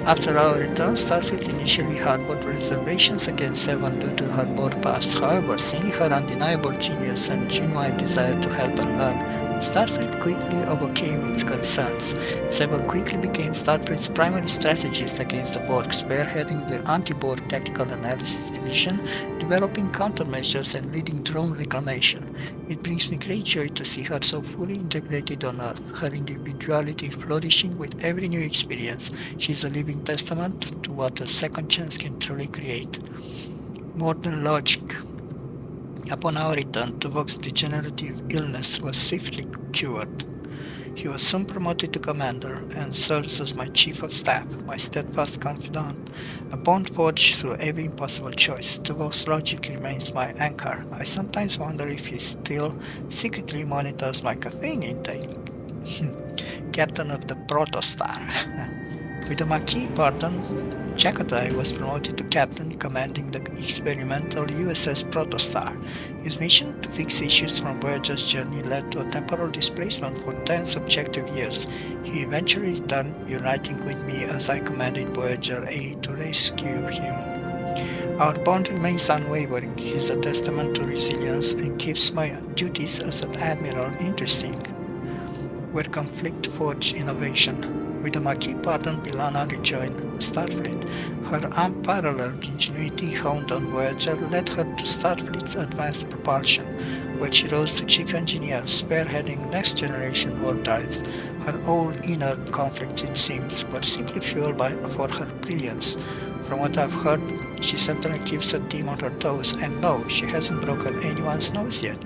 After our return, Starfleet initially harbored reservations against Seven due to her Borg past. However, seeing her undeniable genius and genuine desire to help and learn, Starfleet quickly overcame its concerns. Seven quickly became Starfleet's primary strategist against the Borg, spearheading the Anti-Borg Tactical Analysis Division, developing countermeasures and leading drone reclamation. It brings me great joy to see her so fully integrated on Earth, her individuality flourishing with every new experience. She is a living testament to what a second chance can truly create. More than logic. Upon our return, Tuvok's degenerative illness was swiftly cured. He was soon promoted to commander and serves as my chief of staff, my steadfast confidant, a bond forged through every impossible choice. Tuvok's logic remains my anchor. I sometimes wonder if he still secretly monitors my caffeine intake. Captain of the Protostar. With the Maquis pardon, Chakotay was promoted to captain, commanding the experimental USS Protostar. His mission to fix issues from Voyager's journey led to a temporal displacement for 10 subjective years. He eventually returned, uniting with me as I commanded Voyager A to rescue him. Our bond remains unwavering. He is a testament to resilience and keeps my duties as an admiral interesting. Where conflict forged innovation. With the Maquis pardon, B'Elanna rejoined Starfleet. Her unparalleled ingenuity honed on Voyager led her to Starfleet's advanced propulsion, where she rose to chief engineer, spearheading next-generation warp drives. Her old inner conflicts, it seems, were simply fueled for her brilliance. From what I've heard, she certainly keeps her team on her toes, and no, she hasn't broken anyone's nose yet.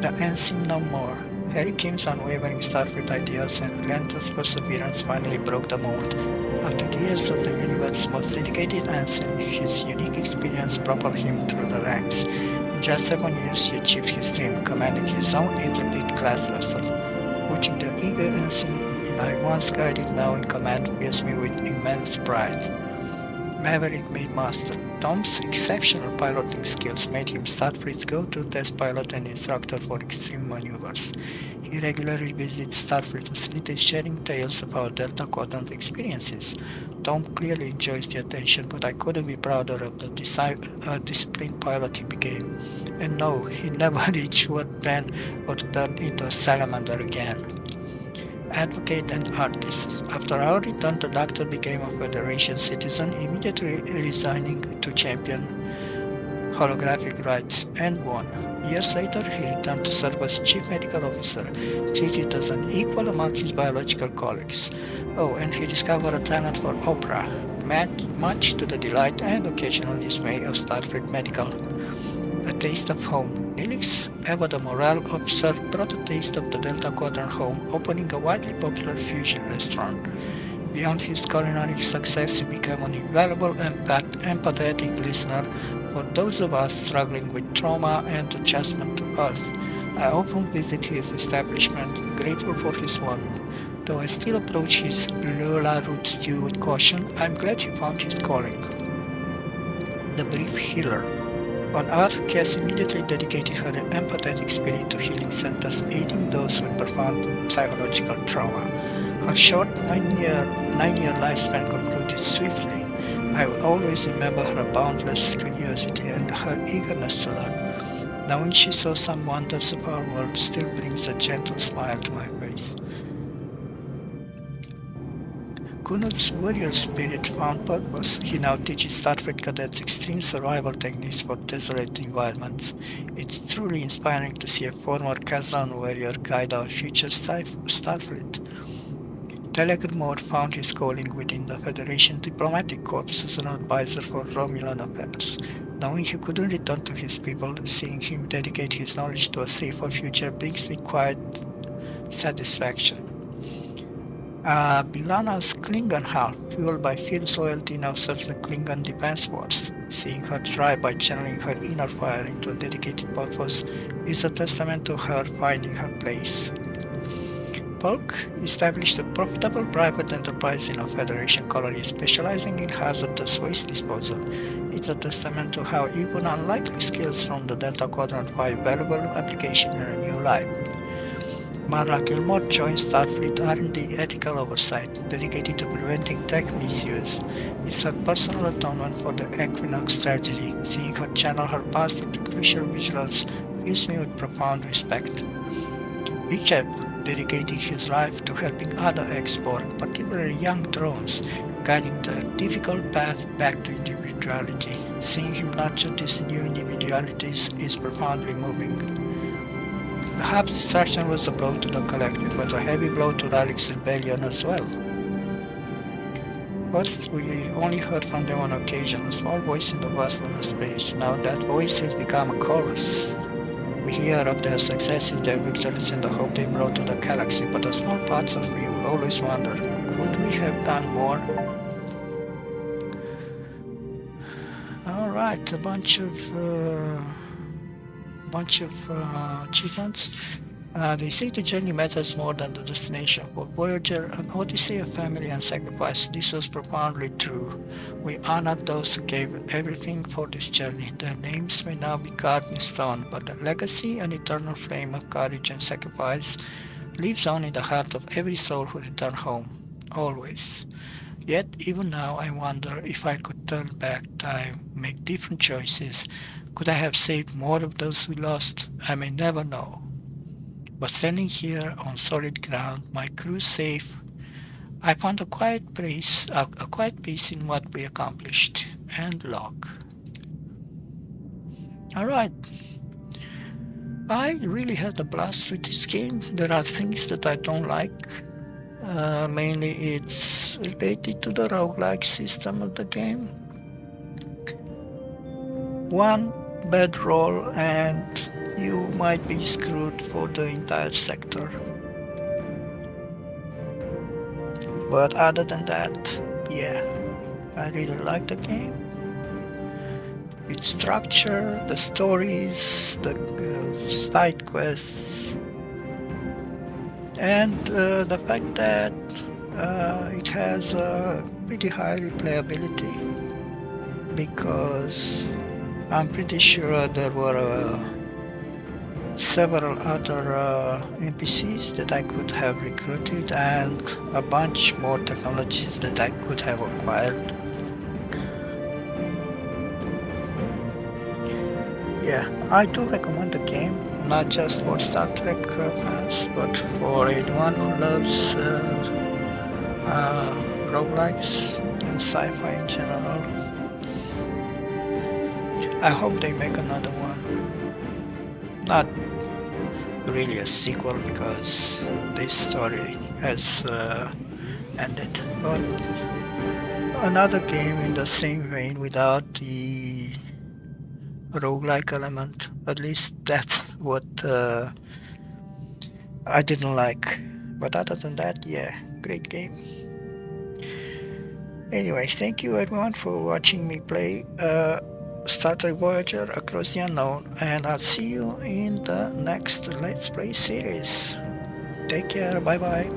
The ensign no more. Harry Kim's unwavering Starfleet ideals and relentless perseverance finally broke the mold. After years as the universe's most dedicated ensign, his unique experience propelled him through the ranks. In just 7 years, he achieved his dream, commanding his own Intrepid-class vessel. Watching the eager ensign I once guided now in command fills me with immense pride. Maverick made master. Tom's exceptional piloting skills made him Starfleet's go-to test pilot and instructor for extreme maneuvers. He regularly visits Starfleet facilities sharing tales of our Delta Quadrant experiences. Tom clearly enjoys the attention, but I couldn't be prouder of the disciplined pilot he became. And no, he never reached what then or turned into a salamander again. Advocate and artist. After our return, the Doctor became a Federation citizen, immediately resigning to champion holographic rights, and won. Years later, he returned to serve as Chief Medical Officer, treated as an equal among his biological colleagues. Oh, and he discovered a talent for opera, much to the delight and occasional dismay of Starfleet Medical. A taste of home. Neelix, ever the morale officer, brought a taste of the Delta Quadrant home, opening a widely popular fusion restaurant. Beyond his culinary success, he became an invaluable empathetic listener for those of us struggling with trauma and adjustment to Earth. I often visit his establishment, grateful for his work. Though I still approach his Lola root stew with caution, I'm glad he found his calling. The brief healer. On Earth, Cass immediately dedicated her empathetic spirit to healing centers, aiding those with profound psychological trauma. Her short 9-year lifespan concluded swiftly. I will always remember her boundless curiosity and her eagerness to learn. Knowing she saw some wonders of our world still brings a gentle smile to my face. Kunut's warrior spirit found purpose. He now teaches Starfleet cadets extreme survival techniques for desolate environments. It's truly inspiring to see a former Kazan warrior guide our future Starfleet. Telegmore found his calling within the Federation Diplomatic Corps as an advisor for Romulan affairs. Knowing he couldn't return to his people, seeing him dedicate his knowledge to a safer future brings me quiet satisfaction. Bilana's Klingon half, fueled by fierce loyalty, now serves the Klingon Defense Force. Seeing her thrive by channeling her inner fire into a dedicated purpose is a testament to her finding her place. Polk established a profitable private enterprise in a Federation colony specializing in hazardous waste disposal. It's a testament to how even unlikely skills from the Delta Quadrant find valuable application in a new life. Marla Gilmore joins Starfleet R&D Ethical Oversight, dedicated to preventing tech misuse. It's her personal atonement for the Equinox tragedy. Seeing her channel her past into crucial vigilance fills me with profound respect. Icheb dedicated his life to helping other X-Borg, particularly young drones, guiding the difficult path back to individuality. Seeing him nurture these new individualities is profoundly moving. The hub's destruction was a blow to the collective, but a heavy blow to Daedalic's rebellion as well. First, we only heard from them on occasion, a small voice in the vastness of space. Now that voice has become a chorus. We hear of their successes, their victories, and the hope they brought to the galaxy, but a small part of me will always wonder, could we have done more? Alright, a bunch of achievements. They say the journey matters more than the destination. For Voyager, an odyssey of family and sacrifice, this was profoundly true. We honored those who gave everything for this journey. Their names may now be carved in stone, but the legacy and eternal flame of courage and sacrifice lives on in the heart of every soul who returns home, always. Yet, even now, I wonder if I could turn back time, make different choices. Could I have saved more of those we lost? I may never know. But standing here on solid ground, my crew safe, I found a quiet peace in what we accomplished. And log. Alright. I really had a blast with this game. There are things that I don't like. Mainly it's related to the roguelike system of the game. One bad roll and you might be screwed for the entire sector. But other than that, yeah, I really like the game. Its structure, the stories, the side quests, and the fact that it has a pretty high replayability, because I'm pretty sure there were several other NPCs that I could have recruited and a bunch more technologies that I could have acquired. Yeah, I do recommend the game, not just for Star Trek fans, but for anyone who loves roguelikes and sci-fi in general. I hope they make another one. Not really a sequel because this story has ended, but another game in the same vein without the roguelike element. At least that's what I didn't like. But other than that, yeah, great game. Anyway, thank you everyone for watching me play Star Trek Voyager Across the Unknown, and I'll see you in the next Let's Play series. Take care, bye bye.